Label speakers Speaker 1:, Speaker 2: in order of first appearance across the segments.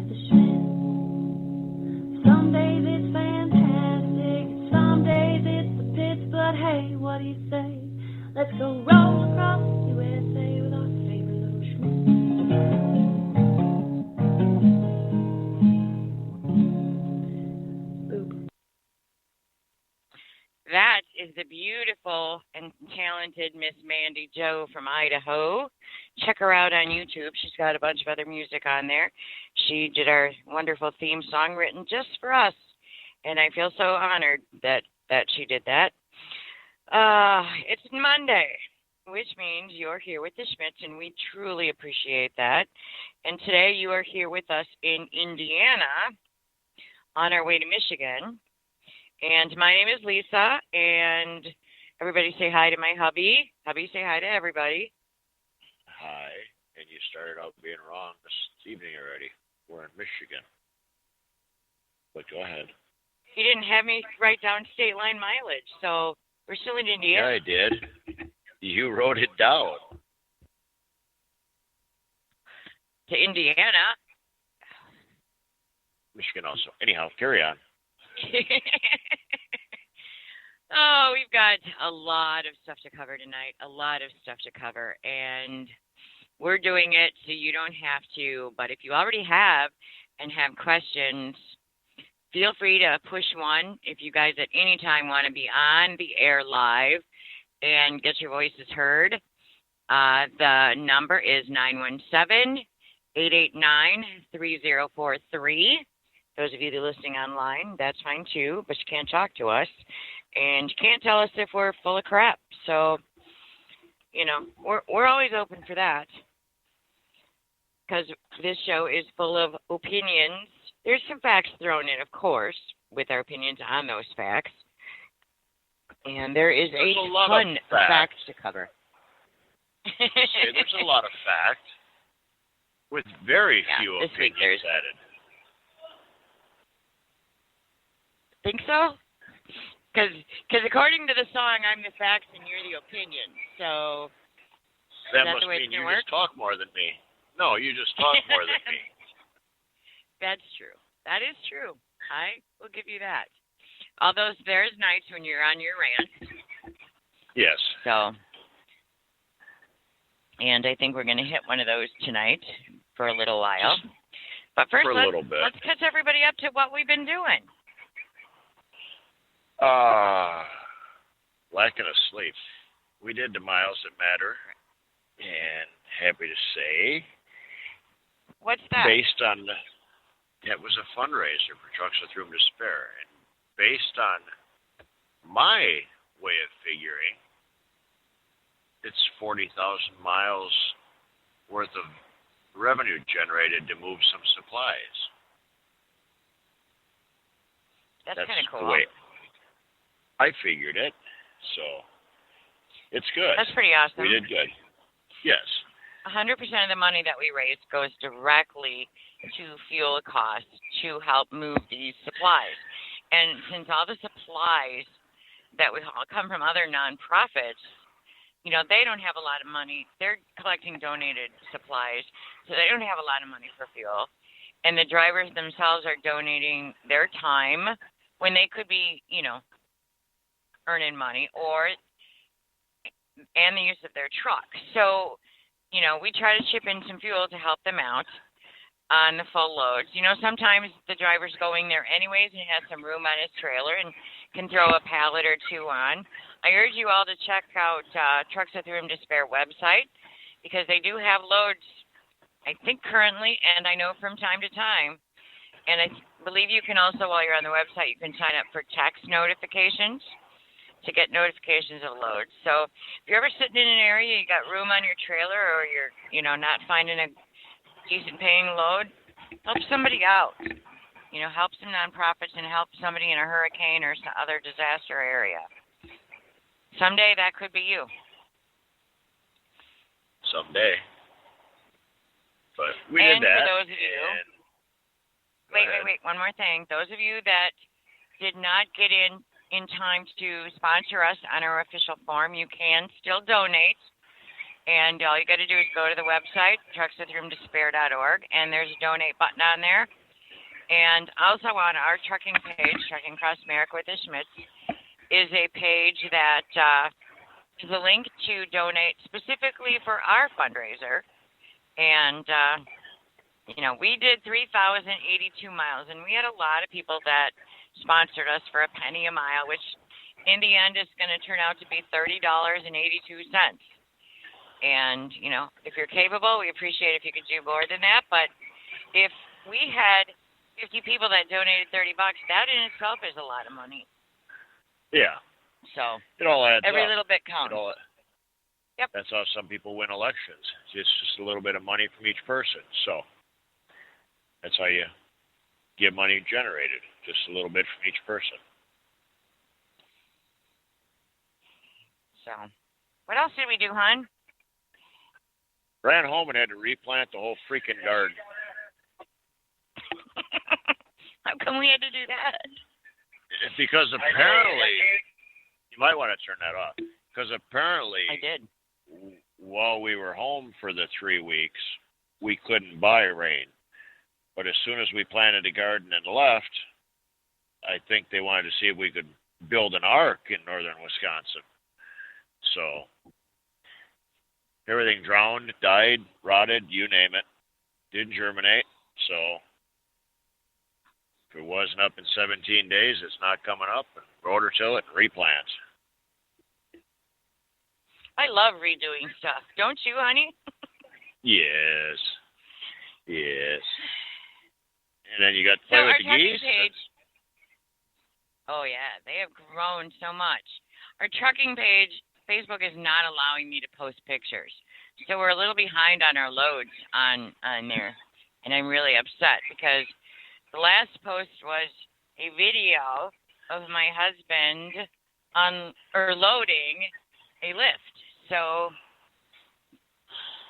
Speaker 1: with the Schmitts. Some days it's fantastic, some days it's the pits, but hey, what do you say? Let's go roll across the USA with our favorite little Schmitts. Boop.
Speaker 2: That is the beautiful and talented Miss Mandy Jo from Idaho. Check her out on YouTube. She's got a bunch of other music on there. She did our wonderful theme song written just for us, and I feel so honored that she did that. It's Monday, which means you're here with the Schmitts, and we truly appreciate that. And today you are here with us in Indiana on our way to Michigan. And my name is Lisa, and everybody say hi to my hubby. Hubby, say hi to everybody.
Speaker 3: Hi, and you started out being wrong this evening already. We're in Michigan. But go ahead.
Speaker 2: You didn't have me write down state line mileage, so we're still in Indiana.
Speaker 3: Yeah, I did. You wrote it down.
Speaker 2: To Indiana.
Speaker 3: Michigan also. Anyhow, carry on.
Speaker 2: Oh, we've got a lot of stuff to cover tonight, and we're doing it so you don't have to, but if you already have and have questions, feel free to push one if you guys at any time want to be on the air live and get your voices heard. The number is 917-889-3043. Those of you that are listening online, that's fine too, but you can't talk to us. And you can't tell us if we're full of crap. So, you know, we're always open for that. Because this show is full of opinions. There's some facts thrown in, of course, with our opinions on those facts. And there is a ton of facts to cover.
Speaker 3: There's a lot of fact with very few opinions added.
Speaker 2: Think so? Because according to the song, I'm the facts and you're the opinion. So
Speaker 3: that must mean you just talk more than me. No, you just talk more than me.
Speaker 2: That's true. That is true. I will give you that. Although there's nights when you're on your rant.
Speaker 3: Yes.
Speaker 2: So, and I think we're going to hit one of those tonight for a little while. But first, let's catch everybody up to what we've been doing.
Speaker 3: Lacking of sleep. We did the miles that matter, and happy to say,
Speaker 2: what's that?
Speaker 3: Based on, it was a fundraiser for Trucks with Room to Spare, and based on my way of figuring, it's 40,000 miles worth of revenue generated to move some supplies.
Speaker 2: That's kind of cool.
Speaker 3: The way I figured it, so it's good.
Speaker 2: That's pretty awesome.
Speaker 3: We did good. Yes.
Speaker 2: 100% of the money that we raise goes directly to fuel costs to help move these supplies. And since all the supplies that we all come from other nonprofits, you know, they don't have a lot of money. They're collecting donated supplies, so they don't have a lot of money for fuel. And the drivers themselves are donating their time when they could be, you know, earning money and the use of their truck. So, you know, we try to chip in some fuel to help them out on the full loads. You know, sometimes the driver's going there anyways and has some room on his trailer and can throw a pallet or two on. I urge you all to check out Trucks with Room to Spare website because they do have loads, I think currently, and I know from time to time. And I believe you can also, while you're on the website, you can sign up for text notifications to get notifications of loads. So if you're ever sitting in an area, you got room on your trailer, or you're, you know, not finding a decent paying load, help somebody out. You know, help some nonprofits and help somebody in a hurricane or some other disaster area. Someday that could be you.
Speaker 3: Someday. But we did that.
Speaker 2: And for those of you, wait, one more thing. Those of you that did not get in time to sponsor us on our official form, you can still donate. And all you got to do is go to the website, truckswithroomtosspare.org, and there's a donate button on there. And also on our trucking page, Trucking Across America with the Schmitts, is a page that is a link to donate specifically for our fundraiser. And, we did 3,082 miles, and we had a lot of people that sponsored us for a penny a mile, which in the end is going to turn out to be $30.82. And, if you're capable, we appreciate if you could do more than that. But if we had 50 people that donated $30, that in itself is a lot of money.
Speaker 3: Yeah.
Speaker 2: So
Speaker 3: it all adds
Speaker 2: every
Speaker 3: up.
Speaker 2: little bit counts. Yep.
Speaker 3: That's how some people win elections. Just a little bit of money from each person. So that's how you get money generated. Just a little bit from each person.
Speaker 2: So what else did we do, hon?
Speaker 3: Ran home and had to replant the whole freaking garden.
Speaker 2: How come we had to do that?
Speaker 3: Because apparently, you might want to turn that off. Because apparently,
Speaker 2: I did.
Speaker 3: While we were home for the 3 weeks, we couldn't buy rain. But as soon as we planted the garden and left, I think they wanted to see if we could build an ark in northern Wisconsin. So everything drowned, died, rotted, you name it. Didn't germinate. So if it wasn't up in 17 days, it's not coming up. And rototill it and replant.
Speaker 2: I love redoing stuff. Don't you, honey?
Speaker 3: Yes. Yes. And then you got to play with the geese.
Speaker 2: Page, oh, yeah. They have grown so much. Our trucking page, Facebook is not allowing me to post pictures. So we're a little behind on our loads on there. And I'm really upset because the last post was a video of my husband loading a lift. So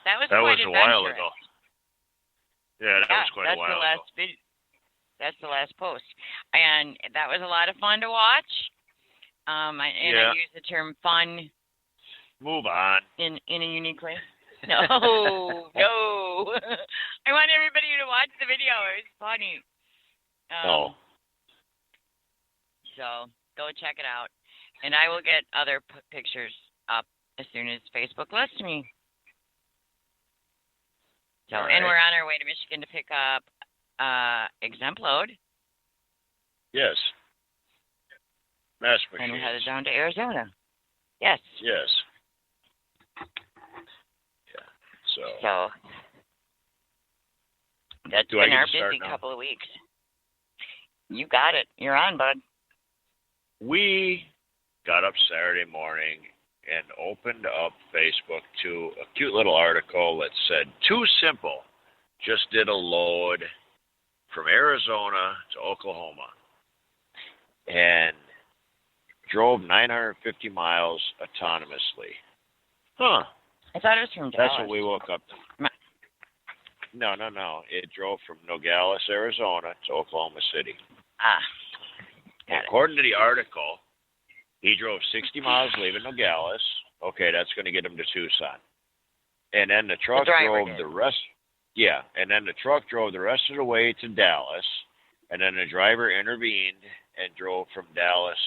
Speaker 2: that was quite adventurous.
Speaker 3: A while ago. Yeah, that was quite a while ago.
Speaker 2: That's the last post. And that was a lot of fun to watch. I use the term fun.
Speaker 3: Move on.
Speaker 2: In a unique way. No. I want everybody to watch the video. It was funny. So go check it out. And I will get other pictures up as soon as Facebook lets me. So, right. And we're on our way to Michigan to pick up exempt load.
Speaker 3: Yes. Mass machines.
Speaker 2: And we're headed down to Arizona. Yes.
Speaker 3: Yes. Yeah.
Speaker 2: So that's been our busy couple of weeks. You got it. You're on, bud.
Speaker 3: We got up Saturday morning and opened up Facebook to a cute little article that said, "Too simple. Just did a load from Arizona to Oklahoma and drove 950 miles autonomously." Huh.
Speaker 2: I thought it was from Dallas.
Speaker 3: That's what we woke up to. No. It drove from Nogales, Arizona to Oklahoma City. According to the article, he drove 60 miles leaving Nogales. Okay, that's going to get him to Tucson. And then the truck drove the rest. Yeah, and then the truck drove the rest of the way to Dallas. And then the driver intervened and drove from Dallas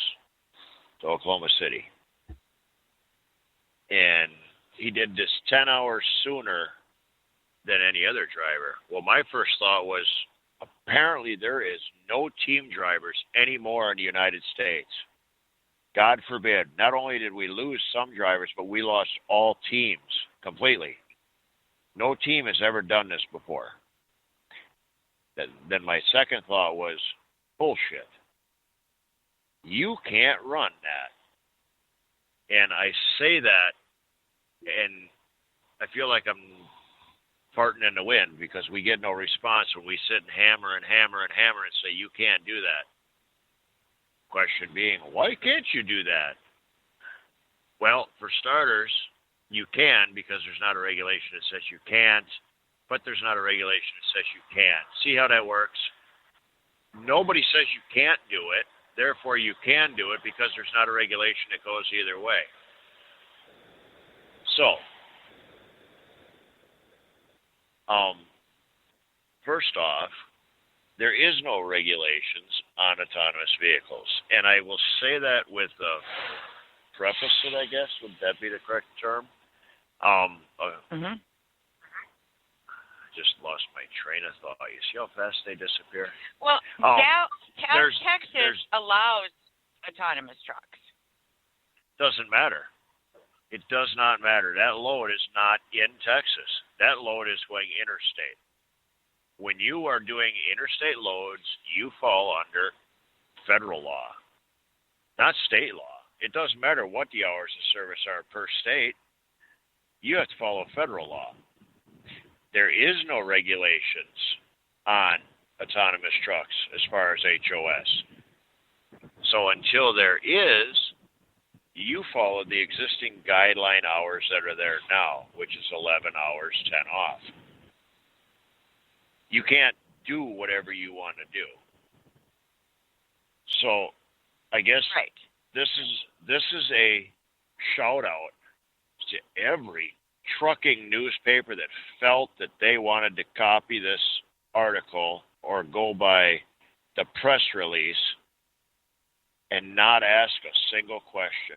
Speaker 3: to Oklahoma City. And he did this 10 hours sooner than any other driver. Well, my first thought was, apparently there is no team drivers anymore in the United States. God forbid. Not only did we lose some drivers, but we lost all teams completely. No team has ever done this before. Then my second thought was, bullshit. You can't run that. And I say that, and I feel like I'm farting in the wind because we get no response when we sit and hammer and say, you can't do that. Question being, why can't you do that? Well, for starters, you can because there's not a regulation that says you can't, but there's not a regulation that says you can't. See how that works? Nobody says you can't do it, therefore you can do it because there's not a regulation that goes either way. So, First off, there is no regulations on autonomous vehicles, and I will say that with a preface, I guess. Would that be the correct term?
Speaker 2: Mm-hmm.
Speaker 3: Just lost my train of thought. You see how fast they disappear?
Speaker 2: Well, Texas allows autonomous trucks.
Speaker 3: Doesn't matter. It does not matter. That load is not in Texas. That load is going interstate. When you are doing interstate loads, you fall under federal law, not state law. It doesn't matter what the hours of service are per state. You have to follow federal law. There is no regulations on autonomous trucks as far as HOS. So until there is, you follow the existing guideline hours that are there now, which is 11 hours, 10 off. You can't do whatever you want to do. So I guess this is a shout out to every trucking newspaper that felt that they wanted to copy this article or go by the press release and not ask a single question.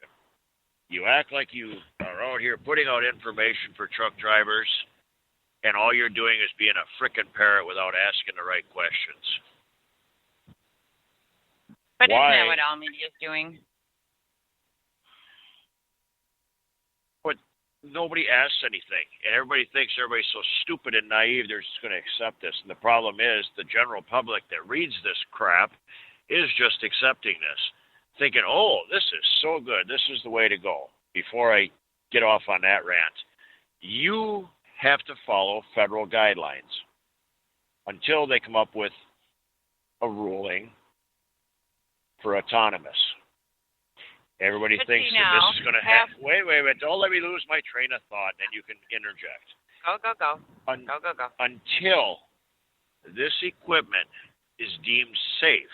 Speaker 3: You act like you are out here putting out information for truck drivers, and all you're doing is being a frickin' parrot without asking the right questions.
Speaker 2: But isn't that what all media is doing?
Speaker 3: But nobody asks anything, and everybody thinks everybody's so stupid and naive they're just going to accept this. And the problem is the general public that reads this crap is just accepting this, thinking, oh, this is so good, this is the way to go. Before I get off on that rant, you have to follow federal guidelines until they come up with a ruling for autonomous. Everybody thinks that this is going to happen. Wait. Don't let me lose my train of thought, and then you can interject.
Speaker 2: Go.
Speaker 3: Until this equipment is deemed safe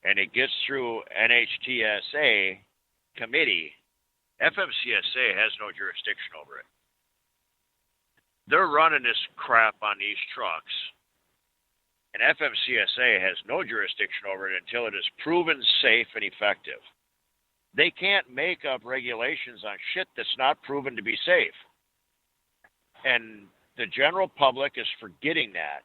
Speaker 3: and it gets through NHTSA committee, FMCSA has no jurisdiction over it. They're running this crap on these trucks, and FMCSA has no jurisdiction over it until it is proven safe and effective. They can't make up regulations on shit that's not proven to be safe. And the general public is forgetting that.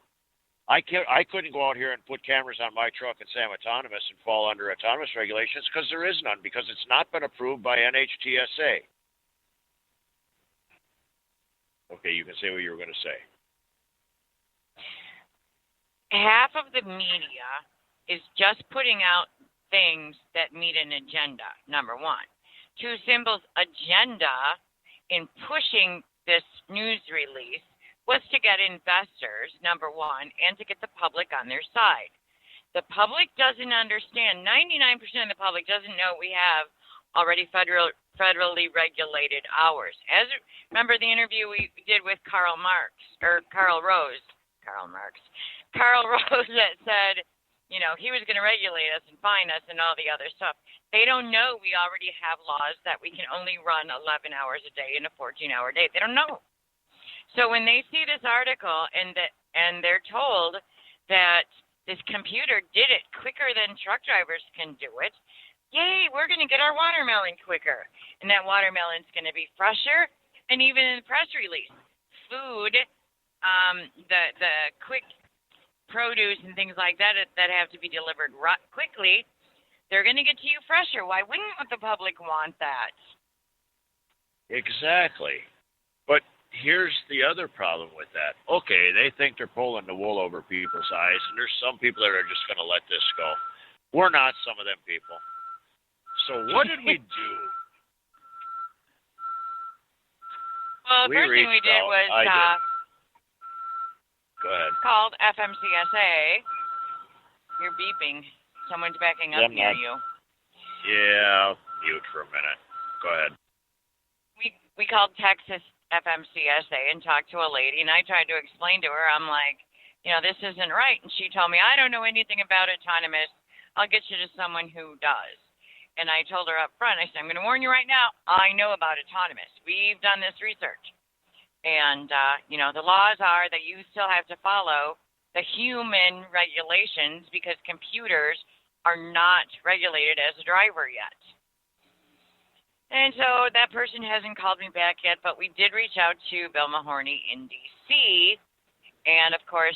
Speaker 3: I couldn't go out here and put cameras on my truck and say I'm autonomous and fall under autonomous regulations because there is none, because it's not been approved by NHTSA. Okay, you can say what you were going to say.
Speaker 2: Half of the media is just putting out things that meet an agenda, number one. Two Symbols' agenda in pushing this news release was to get investors, number one, and to get the public on their side. The public doesn't understand. 99% of the public doesn't know we have already federally regulated hours. Remember the interview we did with Karl Rose that said, you know, he was going to regulate us and fine us and all the other stuff. They don't know we already have laws that we can only run 11 hours a day in a 14-hour day. They don't know. So when they see this article and they're told that this computer did it quicker than truck drivers can do it, yay, we're going to get our watermelon quicker. And that watermelon's going to be fresher. And even in the press release, food, the quick produce and things like that that have to be delivered quickly, they're going to get to you fresher. Why wouldn't the public want that?
Speaker 3: Exactly. But here's the other problem with that. Okay, they think they're pulling the wool over people's eyes, and there's some people that are just going to let this go. We're not some of them people. So what did we do?
Speaker 2: Well, the first thing we did was
Speaker 3: Go ahead.
Speaker 2: Called FMCSA. You're beeping. Someone's backing up near you.
Speaker 3: Yeah, I'll mute for a minute. Go ahead.
Speaker 2: We called Texas FMCSA and talked to a lady, and I tried to explain to her, I'm like, you know, this isn't right. And she told me, I don't know anything about autonomous. I'll get you to someone who does. And I told her up front, I said, I'm going to warn you right now, I know about autonomous. We've done this research. And, the laws are that you still have to follow the human regulations because computers are not regulated as a driver yet. And so that person hasn't called me back yet, but we did reach out to Bill Mahoney in D.C. And, of course,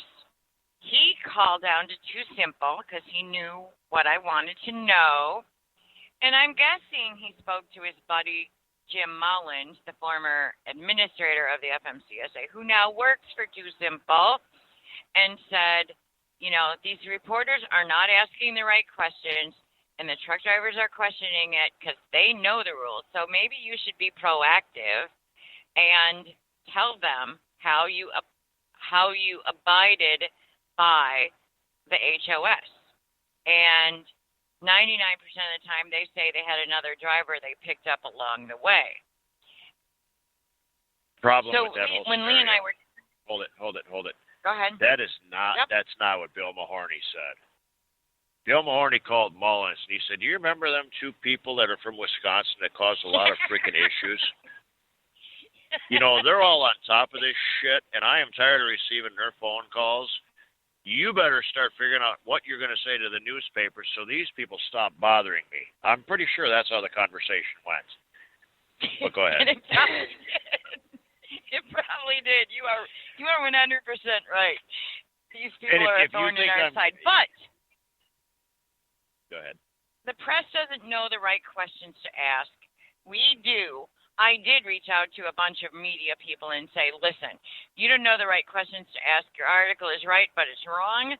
Speaker 2: he called down to Too Simple because he knew what I wanted to know. And I'm guessing he spoke to his buddy Jim Mullins, the former administrator of the FMCSA, who now works for Too Simple, and said, these reporters are not asking the right questions, and the truck drivers are questioning it because they know the rules. So maybe you should be proactive and tell them how you abided by the HOS. And 99% of the time they say they had another driver they picked up along the way.
Speaker 3: Problem
Speaker 2: So
Speaker 3: with that whole
Speaker 2: when Lee and I were...
Speaker 3: Hold it.
Speaker 2: Go ahead.
Speaker 3: That's not what Bill Mahoney said. Bill Mahoney called Mullins, and he said, do you remember them two people that are from Wisconsin that caused a lot of freaking issues? They're all on top of this shit, and I am tired of receiving their phone calls. You better start figuring out what you're going to say to the newspapers so these people stop bothering me. I'm pretty sure that's how the conversation went. But go ahead.
Speaker 2: It probably did. It probably did. You are 100% right. These people are a thorn in our side. But
Speaker 3: go ahead.
Speaker 2: The press doesn't know the right questions to ask. We do. I did reach out to a bunch of media people and say, listen, you don't know the right questions to ask. Your article is right, but it's wrong.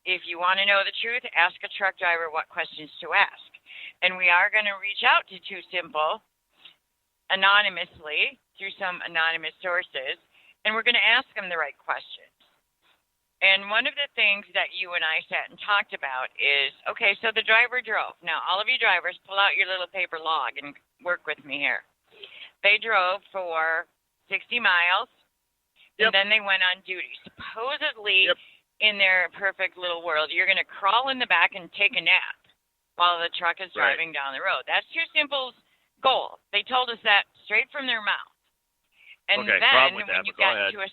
Speaker 2: If you want to know the truth, ask a truck driver what questions to ask. And we are going to reach out to Too Simple anonymously through some anonymous sources, and we're going to ask them the right questions. And one of the things that you and I sat and talked about is, okay, so the driver drove. Now, all of you drivers, pull out your little paper log and work with me here. They drove for 60 miles, and then they went on duty. Supposedly, in their perfect little world, you're going to crawl in the back and take a nap while the truck is driving down the road. That's Too Simple's goal. They told us that straight from their mouth. And then when you get to a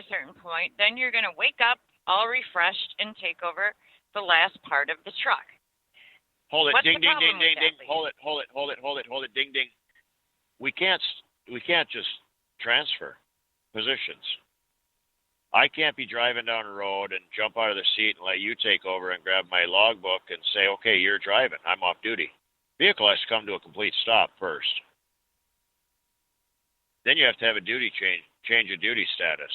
Speaker 2: certain point, then you're going to wake up all refreshed and take over the last part of the truck.
Speaker 3: Hold it,
Speaker 2: What's
Speaker 3: ding,
Speaker 2: the
Speaker 3: ding,
Speaker 2: problem
Speaker 3: ding,
Speaker 2: with
Speaker 3: ding,
Speaker 2: that,
Speaker 3: ding. Hold it, ding, ding. We can't just transfer positions. I can't be driving down the road and jump out of the seat and let you take over and grab my logbook and say, okay, you're driving. I'm off duty. Vehicle has to come to a complete stop first. Then you have to have a duty change of duty status.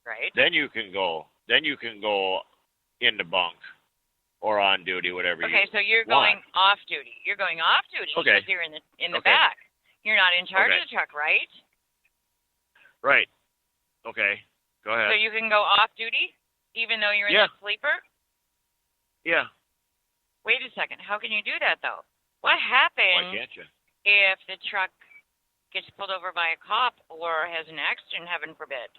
Speaker 2: Right.
Speaker 3: Then you can go in the bunk or on duty, whatever you want.
Speaker 2: Okay, so you're going off duty. You're going off duty because you're in the back. You're not in charge of the truck, right?
Speaker 3: Right. Okay. Go ahead.
Speaker 2: So you can go off duty even though you're in the sleeper?
Speaker 3: Yeah.
Speaker 2: Wait a second. How can you do that, though? What happens
Speaker 3: Why can't you?
Speaker 2: if the truck gets pulled over by a cop or has an accident, heaven forbid?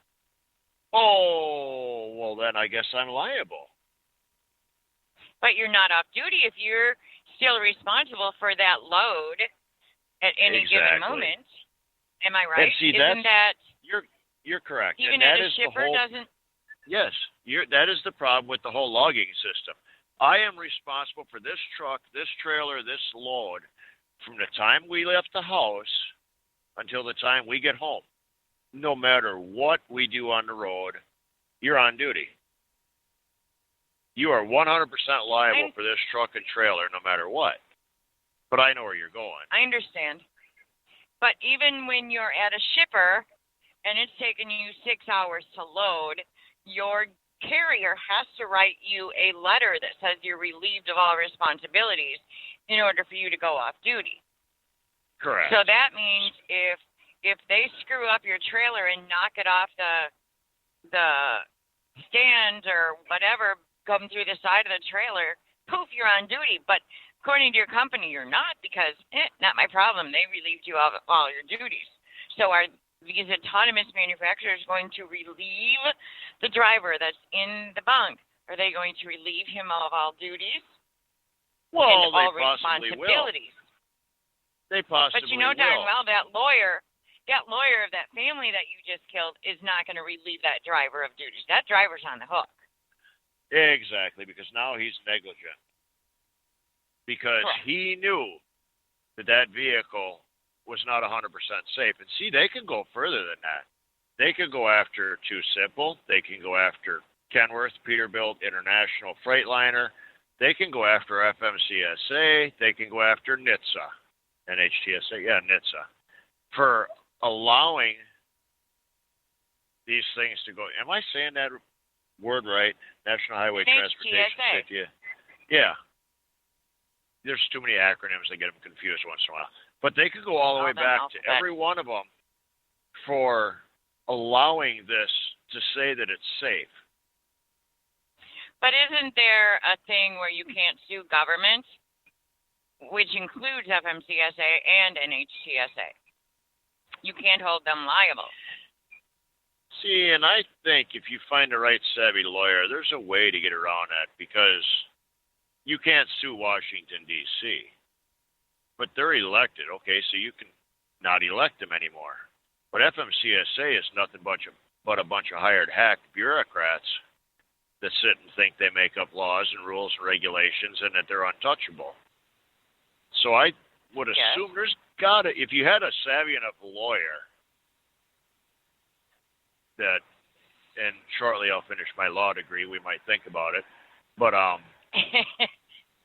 Speaker 3: Oh, well, then I guess I'm liable.
Speaker 2: But you're not off duty if you're still responsible for that load at any given moment. Am I right?
Speaker 3: And see,
Speaker 2: Isn't that...
Speaker 3: You're correct.
Speaker 2: Even
Speaker 3: and that
Speaker 2: a
Speaker 3: is
Speaker 2: shipper doesn't...
Speaker 3: Yes, that is the problem with the whole logging system. I am responsible for this truck, this trailer, this load from the time we left the house until the time we get home. No matter what we do on the road, you're on duty. You are 100% liable for this truck and trailer no matter what. But I know where you're going.
Speaker 2: I understand. But even when you're at a shipper and it's taken you 6 hours to load, your carrier has to write you a letter that says you're relieved of all responsibilities in order for you to go off duty.
Speaker 3: Correct.
Speaker 2: So that means if they screw up your trailer and knock it off the stand or whatever, come through the side of the trailer, poof, you're on duty. But according to your company, you're not because, not my problem. They relieved you of all your duties. So are these autonomous manufacturers going to relieve the driver that's in the bunk? Are they going to relieve him of all duties?
Speaker 3: Well,
Speaker 2: and all
Speaker 3: they possibly will.
Speaker 2: responsibilities?
Speaker 3: They possibly
Speaker 2: But you know darn
Speaker 3: will.
Speaker 2: well that lawyer of that family that you just killed is not going to relieve that driver of duties. That driver's on the hook.
Speaker 3: Exactly, because now he's negligent. Because
Speaker 2: Correct.
Speaker 3: he knew that vehicle was not 100% safe. And see, they can go further than that. They could go after Too Simple. They can go after Kenworth, Peterbilt, International Freightliner. They can go after FMCSA. They can go after NHTSA. NHTSA, for allowing these things to go. Am I saying that word right? National Highway Transportation Safety. Yeah. There's too many acronyms. I get them confused once in a while. But they could go all the way back to every one of them for allowing this to say that it's safe.
Speaker 2: But isn't there a thing where you can't sue government, which includes FMCSA and NHTSA? You can't hold them liable.
Speaker 3: See, and I think if you find the right savvy lawyer, there's a way to get around that, because you can't sue Washington, D.C., but they're elected. Okay, so you can not elect them anymore. But FMCSA is nothing but a bunch of hired hack bureaucrats that sit and think they make up laws and rules and regulations and that they're untouchable. So I would assume there's gotta, if you had a savvy enough lawyer that, and shortly I'll finish my law degree, we might think about it, but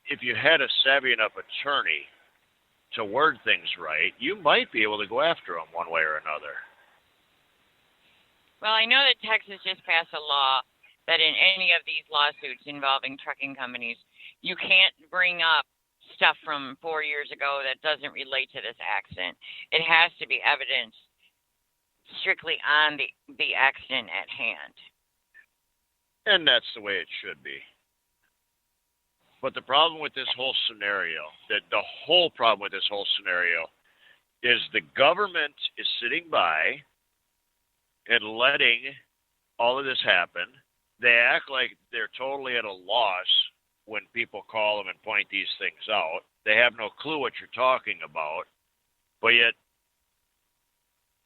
Speaker 3: if you had a savvy enough attorney to word things right, you might be able to go after them one way or another.
Speaker 2: Well, I know that Texas just passed a law that in any of these lawsuits involving trucking companies, you can't bring up stuff from 4 years ago that doesn't relate to this accident. It has to be evidence strictly on the accident at hand.
Speaker 3: And that's the way it should be. But the problem with this whole scenario, the whole problem with this whole scenario is the government is sitting by and letting all of this happen. They act like they're totally at a loss when people call them and point these things out. They have no clue what you're talking about. But yet,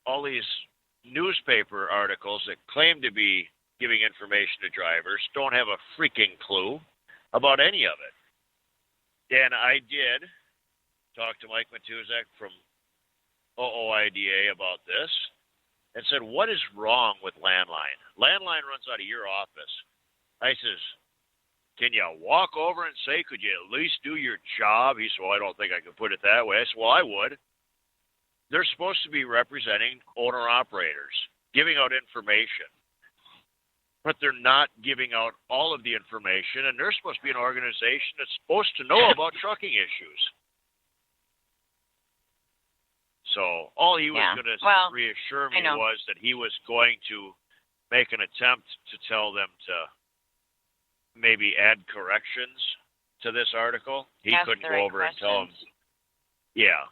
Speaker 3: all these newspaper articles that claim to be giving information to drivers don't have a freaking clue about any of it. And I did talk to Mike Matuzak from OOIDA about this and said, what is wrong with Landline? Landline runs out of your office. I says, can you walk over and say, could you at least do your job? He said, well, I don't think I could put it that way. I said, well, I would. They're supposed to be representing owner-operators, giving out information. But they're not giving out all of the information, and they're supposed to be an organization that's supposed to know about trucking issues. So all he was going to reassure me was that he was going to make an attempt to tell them to maybe add corrections to this article. He couldn't go over and tell them. Yeah.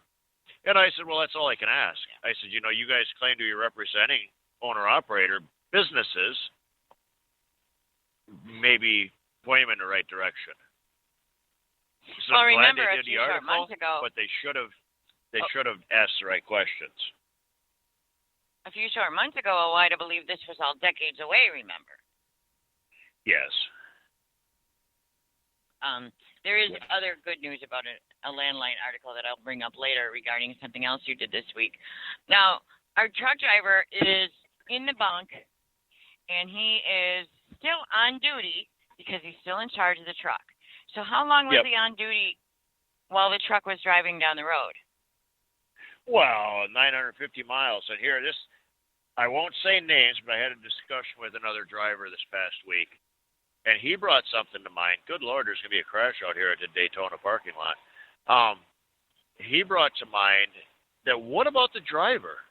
Speaker 3: And I said, well, that's all I can ask. I said, you know, you guys claim to be representing owner-operator businesses. Maybe point them in the right direction. So
Speaker 2: well,
Speaker 3: I'm glad
Speaker 2: remember
Speaker 3: they did the article,
Speaker 2: ago,
Speaker 3: but they should have asked the right questions.
Speaker 2: A few short months ago, OOIDA believed this was all decades away, remember?
Speaker 3: Yes.
Speaker 2: There is other good news about a Landline article that I'll bring up later regarding something else you did this week. Now, our truck driver is in the bunk, and he is still on duty because he's still in charge of the truck. So how long was he on duty while the truck was driving down the road?
Speaker 3: Well, 950 miles. And here, I won't say names, but I had a discussion with another driver this past week, and he brought something to mind. Good Lord, there's going to be a crash out here at the Daytona parking lot. He brought to mind that what about the driver?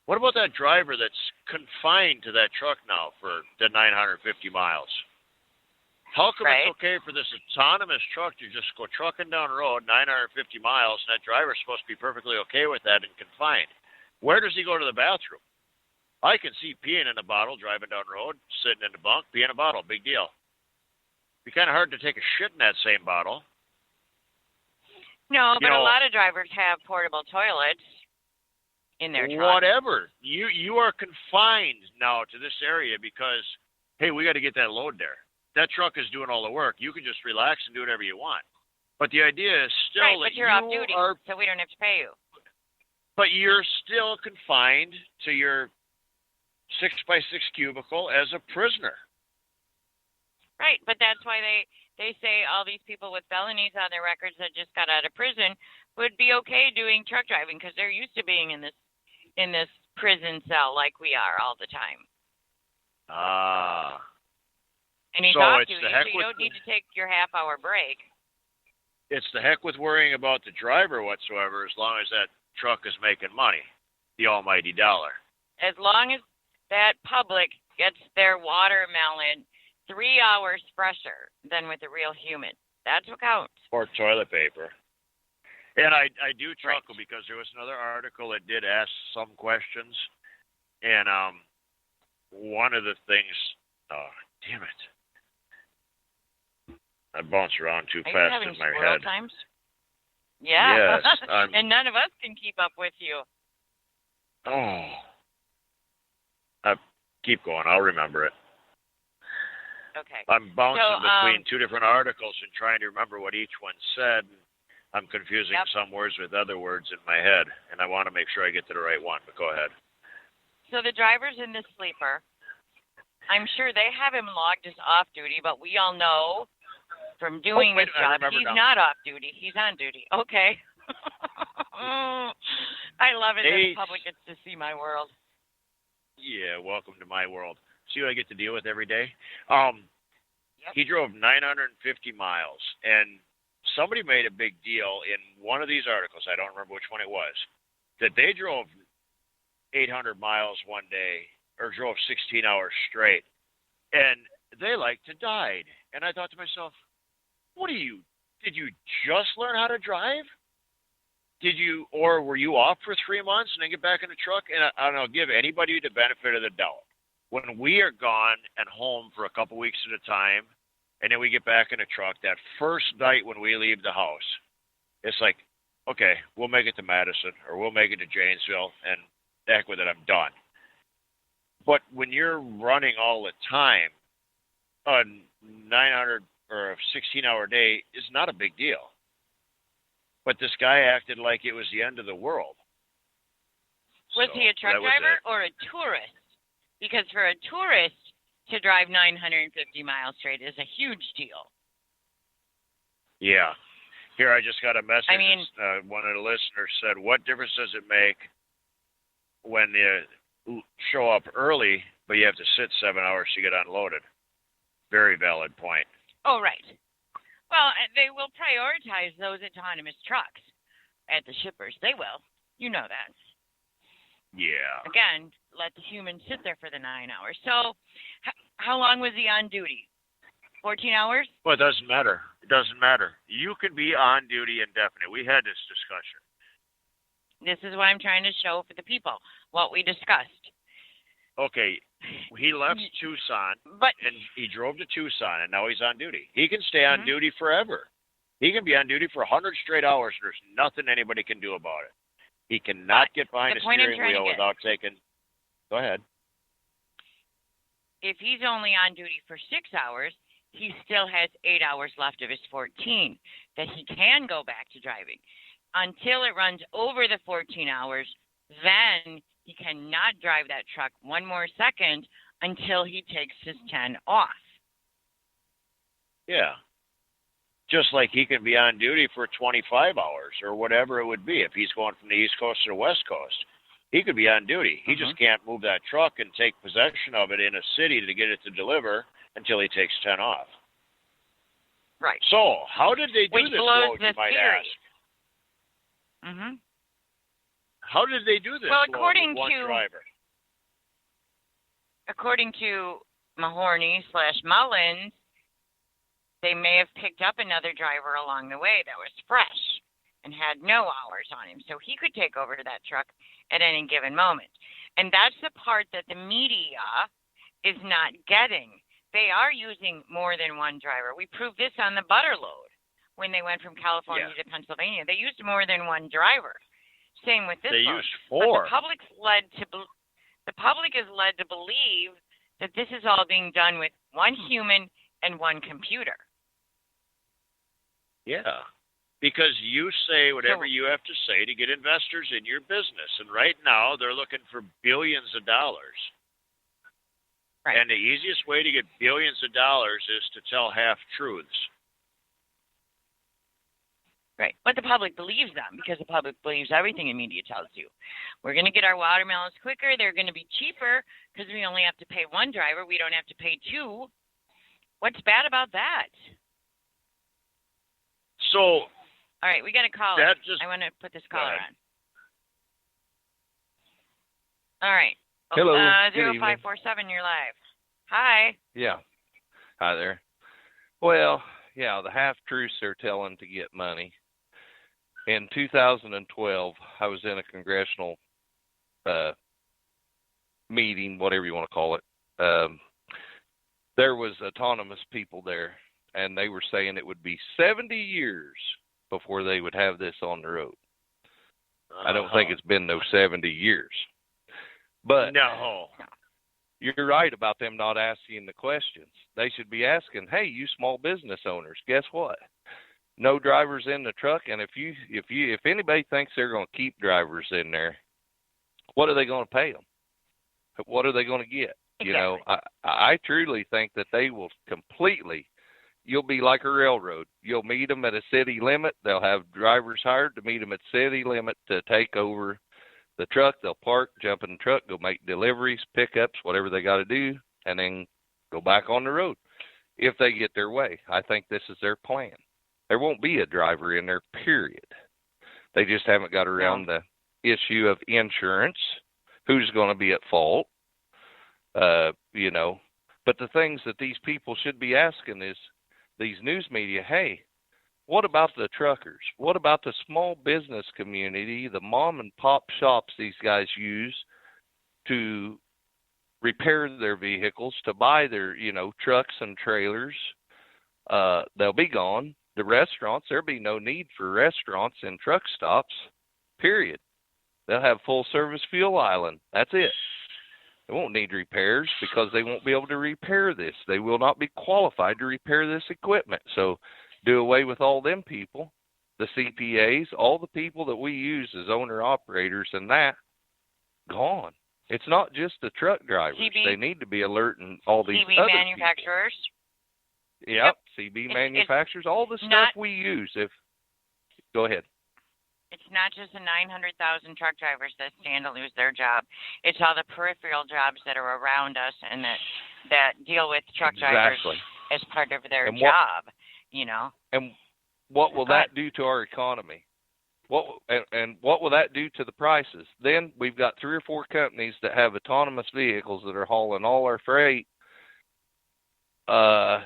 Speaker 3: What about that driver that's confined to that truck now for the 950 miles? How come it's okay for this autonomous truck to just go trucking down the road 950 miles, and that driver's supposed to be perfectly okay with that and confined? Where does he go to the bathroom? I can see peeing in a bottle, driving down the road, sitting in the bunk, pee in a bottle, big deal. It'd be kind of hard to take a shit in that same bottle.
Speaker 2: No,
Speaker 3: You
Speaker 2: but a
Speaker 3: know,
Speaker 2: lot of drivers have portable toilets in their truck.
Speaker 3: whatever. You are confined now to this area because, hey, we got to get that load there. That truck is doing all the work. You can just relax and do whatever you want. But the idea is still
Speaker 2: Right,
Speaker 3: that
Speaker 2: but you're off duty, so we don't have to pay you.
Speaker 3: but you're still confined to your 6x6 cubicle as a prisoner.
Speaker 2: Right, but that's why they say all these people with felonies on their records that just got out of prison would be okay doing truck driving because they're used to being in this prison cell like we are all the time. And he's
Speaker 3: So
Speaker 2: off
Speaker 3: it's
Speaker 2: duty,
Speaker 3: the heck
Speaker 2: so you
Speaker 3: with
Speaker 2: don't need to take your half-hour break.
Speaker 3: It's the heck with worrying about the driver whatsoever as long as that truck is making money, the almighty dollar.
Speaker 2: As long as that public gets their watermelon 3 hours fresher than with a real human. That's what counts.
Speaker 3: Or toilet paper. And I do chuckle
Speaker 2: Right.
Speaker 3: because there was another article that did ask some questions. And one of the things, oh, damn it. I bounce around too
Speaker 2: Are you
Speaker 3: fast
Speaker 2: having
Speaker 3: in my
Speaker 2: squirrel
Speaker 3: head.
Speaker 2: times? Yeah.
Speaker 3: Yes.
Speaker 2: And none of us can keep up with you.
Speaker 3: Keep going. I'll remember it.
Speaker 2: Okay.
Speaker 3: I'm bouncing
Speaker 2: So,
Speaker 3: between two different articles and trying to remember what each one said. I'm confusing
Speaker 2: Yep.
Speaker 3: some words with other words in my head, and I want to make sure I get to the right one, but go ahead.
Speaker 2: So the driver's in the sleeper. I'm sure they have him logged as off duty, but we all know from doing
Speaker 3: wait
Speaker 2: this
Speaker 3: a minute, I
Speaker 2: job,
Speaker 3: remember
Speaker 2: he's
Speaker 3: now.
Speaker 2: not off duty. He's on duty. Okay. I love it that the public gets to see my world.
Speaker 3: Yeah, welcome to my world. See what I get to deal with every day?
Speaker 2: Yep.
Speaker 3: He drove 950 miles, and somebody made a big deal in one of these articles, I don't remember which one it was, that they drove 800 miles one day, or drove 16 hours straight, and they like to died. And I thought to myself, did you just learn how to drive? Or were you off for 3 months and then get back in the truck? And I don't know, give anybody the benefit of the doubt. When we are gone and home for a couple weeks at a time, and then we get back in the truck, that first night when we leave the house, it's like, okay, we'll make it to Madison, or we'll make it to Janesville, and heck with it, I'm done. But when you're running all the time, a 900 or a 16-hour day is not a big deal. But this guy acted like it was the end of the world.
Speaker 2: Was he a truck driver or a tourist? Because for a tourist to drive 950 miles straight is a huge deal.
Speaker 3: Yeah. Here, I just got a message.
Speaker 2: I mean,
Speaker 3: one of the listeners said, what difference does it make when you show up early, but you have to sit 7 hours to get unloaded? Very valid point.
Speaker 2: Oh, right. Well, they will prioritize those autonomous trucks at the shippers. They will. You know that.
Speaker 3: Yeah.
Speaker 2: Again, let the human sit there for the 9 hours. So how long was he on duty? 14 hours?
Speaker 3: Well, it doesn't matter. It doesn't matter. You can be on duty indefinite. We had this discussion.
Speaker 2: This is what I'm trying to show for the people, what we discussed.
Speaker 3: Okay, he left Tucson, and he drove to Tucson, and now he's on duty. He can stay on duty forever. He can be on duty for 100 straight hours, and there's nothing anybody can do about it. He cannot get behind a steering wheel without taking... Go ahead.
Speaker 2: If he's only on duty for 6 hours, he still has 8 hours left of his 14 that he can go back to driving. Until it runs over the 14 hours, then he cannot drive that truck one more second until he takes his 10 off.
Speaker 3: Yeah. Just like he can be on duty for 25 hours or whatever it would be if he's going from the East Coast to the West Coast. He could be on duty. He just can't move that truck and take possession of it in a city to get it to deliver until he takes 10 off.
Speaker 2: Right.
Speaker 3: So, how did they do this load, you might ask? How did they do this load with one driver?
Speaker 2: According to Mahoney/Mullins, they may have picked up another driver along the way that was fresh and had no hours on him, so he could take over to that truck at any given moment. And that's the part that the media is not getting. They are using more than one driver. We proved this on the butter load. when they went from California
Speaker 3: Yeah.
Speaker 2: to Pennsylvania. They used more than one driver. Same with this
Speaker 3: They
Speaker 2: boat.
Speaker 3: used
Speaker 2: But
Speaker 3: 4.
Speaker 2: the public is led to believe that this is all being done with one human and one computer.
Speaker 3: Yeah. Because you say whatever you have to say to get investors in your business. And right now, they're looking for billions of dollars.
Speaker 2: Right.
Speaker 3: And the easiest way to get billions of dollars is to tell half-truths.
Speaker 2: Right. But the public believes them because the public believes everything the media tells you. We're going to get our watermelons quicker. They're going to be cheaper because we only have to pay one driver. We don't have to pay 2. What's bad about that?
Speaker 3: So,
Speaker 2: all right, we got a caller. I want to put this caller on. All right.
Speaker 4: Hello.
Speaker 2: 0547, you're live. Hi.
Speaker 4: Yeah. Hi there. Well, yeah, the half-truths they're telling to get money. In 2012, I was in a congressional meeting, whatever you want to call it. There was autonomous people there, and they were saying it would be 70 years before they would have this on the road. I don't think it's been no 70 years. But
Speaker 3: no.
Speaker 4: You're right about them not asking the questions. They should be asking, hey, you small business owners, guess what? No drivers in the truck, and if anybody thinks they're going to keep drivers in there, what are they going to pay them? What are they going to get?
Speaker 2: Exactly.
Speaker 4: You know, I truly think that they will completely. You'll be like a railroad. You'll meet them at a city limit. They'll have drivers hired to meet them at city limit to take over the truck. They'll park, jump in the truck, go make deliveries, pickups, whatever they got to do, and then go back on the road if they get their way. I think this is their plan. There won't be a driver in there, period. They just haven't got around the issue of insurance, who's going to be at fault, you know. But the things that these people should be asking is, these news media, hey, what about the truckers? What about the small business community, the mom and pop shops these guys use to repair their vehicles, to buy their, you know, trucks and trailers? They'll be gone. The restaurants, there'll be no need for restaurants and truck stops, period. They'll have full service fuel island. That's it. They won't need repairs because they won't be able to repair this. They will not be qualified to repair this equipment. So do away with all them people, the CPAs, all the people that we use as owner-operators, and that, gone. It's not just the truck drivers. They need to be alerting all these
Speaker 2: CB
Speaker 4: other
Speaker 2: manufacturers.
Speaker 4: People. Yep, CB manufacturers, all the stuff we use. Go ahead.
Speaker 2: It's not just the 900,000 truck drivers that stand to lose their job. It's all the peripheral jobs that are around us and that deal with truck drivers as part of their job, you know.
Speaker 4: And what will that do to our economy? What will that do to the prices? Then we've got 3 or 4 companies that have autonomous vehicles that are hauling all our freight.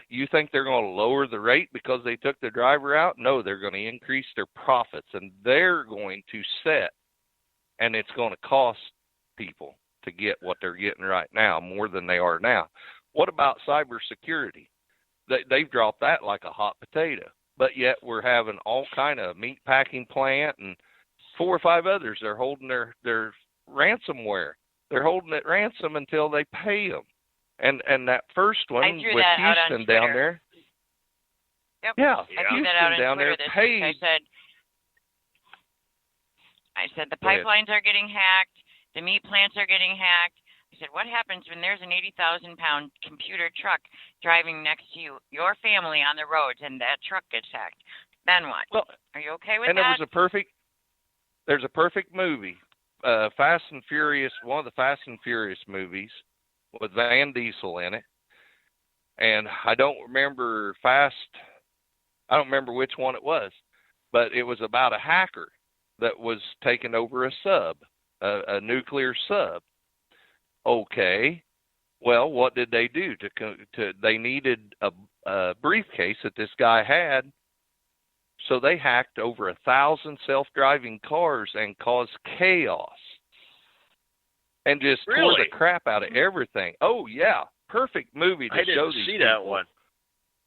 Speaker 4: You think they're going to lower the rate because they took the driver out? No, they're going to increase their profits, and they're going to set, and it's going to cost people to get what they're getting right now more than they are now. What about cybersecurity? They've dropped that like a hot potato, but yet we're having all kind of meat packing plant and 4 or 5 others. They're holding their ransomware. They're holding it ransom until they pay them. And that first one with Houston down there.
Speaker 2: Yep.
Speaker 4: Yeah,
Speaker 2: I threw that out on
Speaker 4: down
Speaker 2: Twitter
Speaker 4: there
Speaker 2: this
Speaker 4: paid.
Speaker 2: week. I said the pipelines are getting hacked, the meat plants are getting hacked. I said, what happens when there's an 80,000-pound computer truck driving next to you, your family on the roads, and that truck gets hacked? Then what? Well, are you okay with that?
Speaker 4: And there's a perfect movie, Fast and Furious, one of the Fast and Furious movies, with Van Diesel in it. And I don't remember which one it was, but it was about a hacker that was taking over a sub, a nuclear sub. Okay, well, what did they do? They needed a briefcase that this guy had, so they hacked over 1,000 self-driving cars and caused chaos and just tore the crap out of everything. Oh, yeah, perfect movie to show these people.
Speaker 3: I didn't see that one.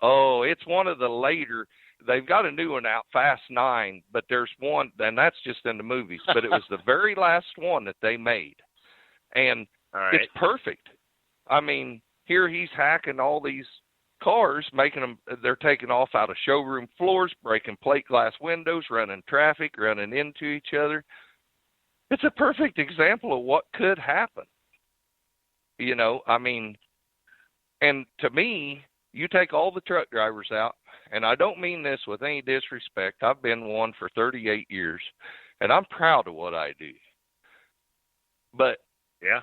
Speaker 4: Oh, it's one of the later. they've got a new one out, Fast 9, but there's one, and that's just in the movies, but it was the very last one that they made. And
Speaker 3: All right.
Speaker 4: it's perfect. I mean, here he's hacking all these cars, making them, they're taking off out of showroom floors, breaking plate glass windows, running traffic, running into each other. It's a perfect example of what could happen. You know, I mean, and to me, you take all the truck drivers out, and I don't mean this with any disrespect. I've been one for 38 years, and I'm proud of what I do. But
Speaker 3: yeah,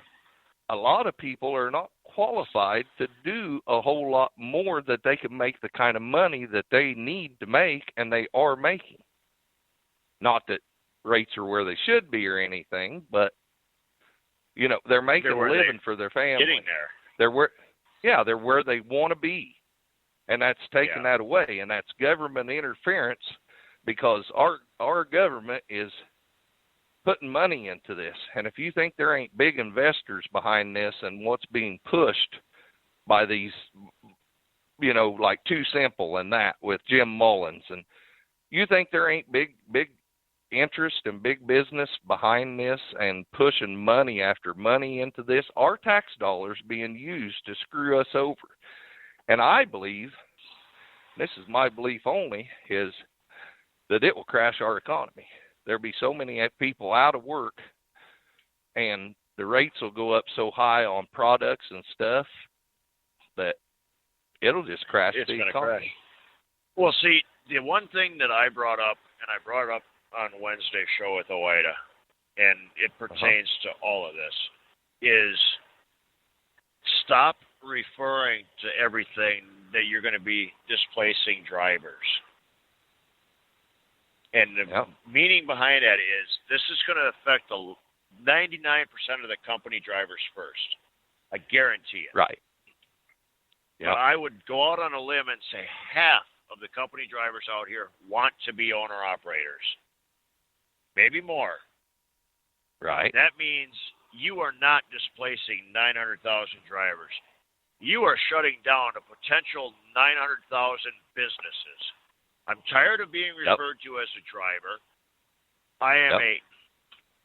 Speaker 4: a lot of people are not qualified to do a whole lot more that they can make the kind of money that they need to make, and they are making. Not that rates are where they should be or anything, but you know, they're making a living for their family.
Speaker 3: Getting there.
Speaker 4: They're where they want to be. And that's taking that away, and that's government interference, because our government is putting money into this. And if you think there ain't big investors behind this and what's being pushed by these, you know, like Too Simple and that with Jim Mullins, and you think there ain't big interest and big business behind this and pushing money after money into this, our tax dollars being used to screw us over. And I believe, this is my belief only, is that it will crash our economy. There'll be so many people out of work, and the rates will go up so high on products and stuff that it'll just crash the economy. Crash.
Speaker 3: Well, see, the one thing that I brought up, and I brought it up on Wednesday's show with Oida, and it pertains to all of this, is stop referring to everything that you're going to be displacing drivers. And the meaning behind that is this is going to affect the 99% of the company drivers first. I guarantee it.
Speaker 4: Right.
Speaker 3: But I would go out on a limb and say half of the company drivers out here want to be owner-operators. Maybe more.
Speaker 4: Right.
Speaker 3: That means you are not displacing 900,000 drivers. You are shutting down a potential 900,000 businesses. I'm tired of being referred to as a driver. I am a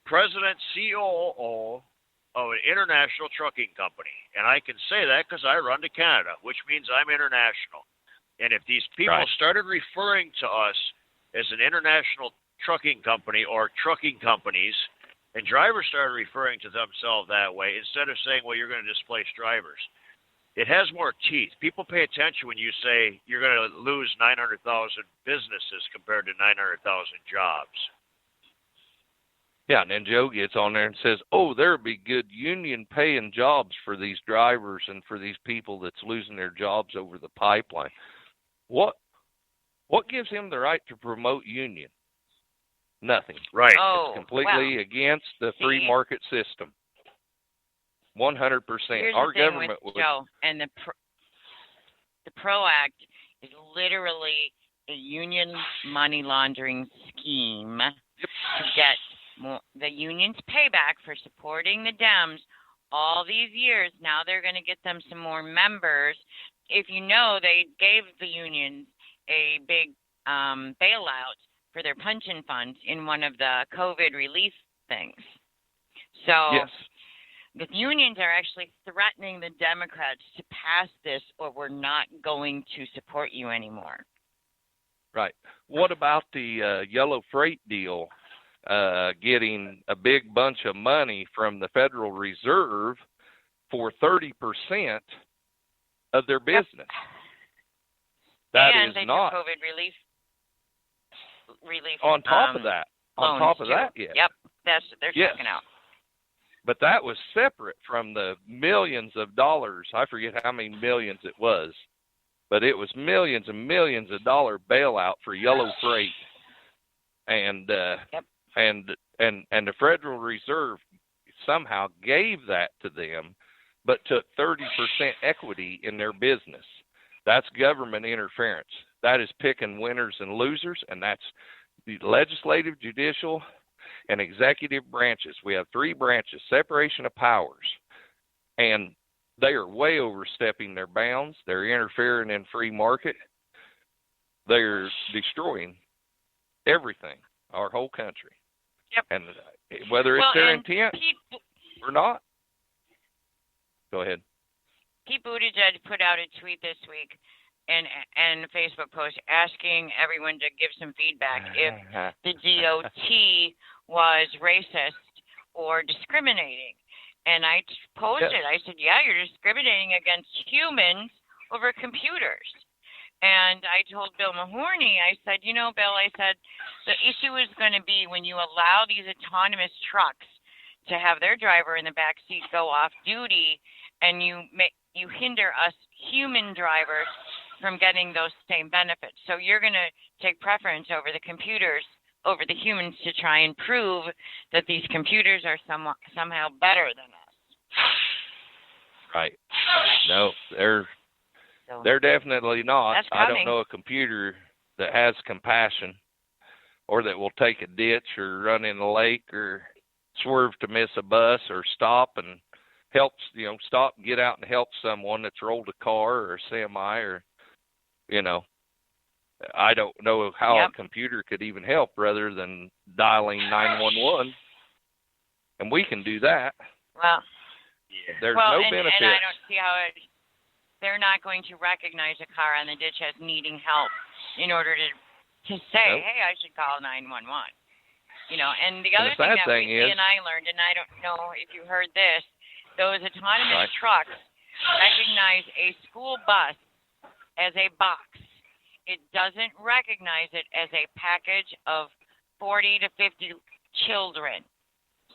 Speaker 3: president, COO of an international trucking company. And I can say that because I run to Canada, which means I'm international. And if these people started referring to us as an international trucking company or trucking companies, and drivers started referring to themselves that way, instead of saying, well, you're going to displace drivers, it has more teeth. People pay attention when you say you're going to lose 900,000 businesses compared to 900,000 jobs.
Speaker 4: Yeah, and then Joe gets on there and says, oh, there'll be good union paying jobs for these drivers and for these people that's losing their jobs over the pipeline. What gives him the right to promote union? Nothing.
Speaker 3: Right.
Speaker 4: It's completely against the free market system. 100%.
Speaker 2: Here's
Speaker 4: Our
Speaker 2: the thing
Speaker 4: government
Speaker 2: with Joe, and the PRO Act is literally a union money laundering scheme to get the union's payback for supporting the Dems all these years. Now they're going to get them some more members. If you know, they gave the unions a big bailout for their pension funds in one of the COVID relief things. So the unions are actually threatening the Democrats to pass this, or we're not going to support you anymore.
Speaker 4: Right. What about the yellow freight deal getting a big bunch of money from the Federal Reserve for 30% of their business? That
Speaker 2: and
Speaker 4: is
Speaker 2: they
Speaker 4: not
Speaker 2: do COVID relief.
Speaker 4: On top of that. On top of
Speaker 2: too.
Speaker 4: that, yes.
Speaker 2: Yep. They're checking out.
Speaker 4: But that was separate from the millions of dollars. I forget how many millions it was, but it was millions and millions of dollar bailout for yellow freight, and and the Federal Reserve somehow gave that to them, but took 30% equity in their business. That's government interference. That is picking winners and losers, and that's the legislative, judicial, and executive branches. We have three branches, separation of powers, and they are way overstepping their bounds. They're interfering in free market. they're destroying everything, our whole country.
Speaker 2: Yep.
Speaker 4: And whether it's their intent or not. Go ahead.
Speaker 2: Pete Buttigieg put out a tweet this week and a Facebook post asking everyone to give some feedback if the DOT was racist or discriminating. And I posed it. I said, yeah, you're discriminating against humans over computers. And I told Bill Mahorny, I said, you know, Bill, I said, the issue is going to be when you allow these autonomous trucks to have their driver in the back seat go off duty, and you hinder us human drivers from getting those same benefits. So you're going to take preference over the computers, over the humans, to try and prove that these computers are somehow better than us.
Speaker 4: Right. No, they're definitely not. I don't know a computer that has compassion or that will take a ditch or run in a lake or swerve to miss a bus or stop and help, stop and get out and help someone that's rolled a car or a semi or, I don't know how a computer could even help rather than dialing 911. And we can do that.
Speaker 2: Well,
Speaker 4: there's no benefit.
Speaker 2: And I don't see how they're not going to recognize a car on the ditch as needing help in order to say, hey, I should call 911. And the other thing that we and I learned, and I don't know if you heard this, those autonomous trucks recognize a school bus as a box. It doesn't recognize it as a package of 40 to 50 children.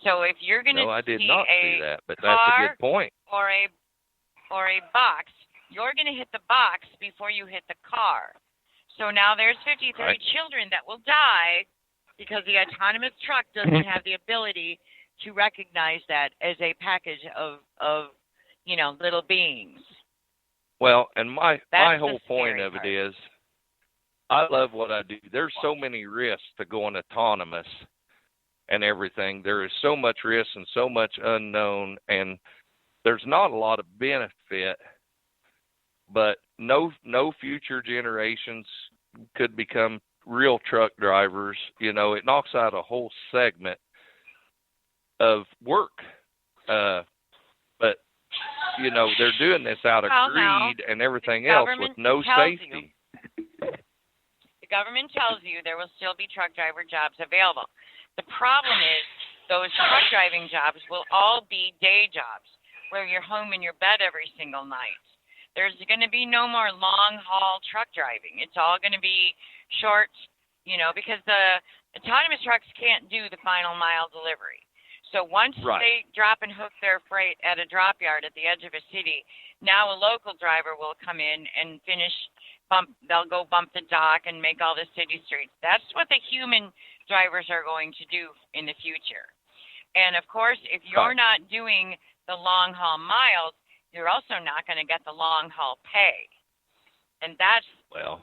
Speaker 2: So if you're going to see
Speaker 4: that, but that's a good point.
Speaker 2: Or a box, you're going to hit the box before you hit the car. So now there's 30 children that will die because the autonomous truck doesn't have the ability to recognize that as a package of little beings.
Speaker 4: Well, and my whole point of it is, I love what I do. There's so many risks to going autonomous and everything. There is so much risk and so much unknown, and there's not a lot of benefit, but no future generations could become real truck drivers. It knocks out a whole segment of work. But, they're doing this out of greed and everything else with no safety.
Speaker 2: The government tells you there will still be truck driver jobs available. The problem is those truck driving jobs will all be day jobs where you're home in your bed every single night. There's going to be no more long-haul truck driving. It's all going to be short, because the autonomous trucks can't do the final mile delivery. So once they drop and hook their freight at a drop yard at the edge of a city, now a local driver will come in and they'll go bump the dock and make all the city streets. That's what the human drivers are going to do in the future. And of course, if you're not doing the long-haul miles, you're also not going to get the long-haul pay. And that's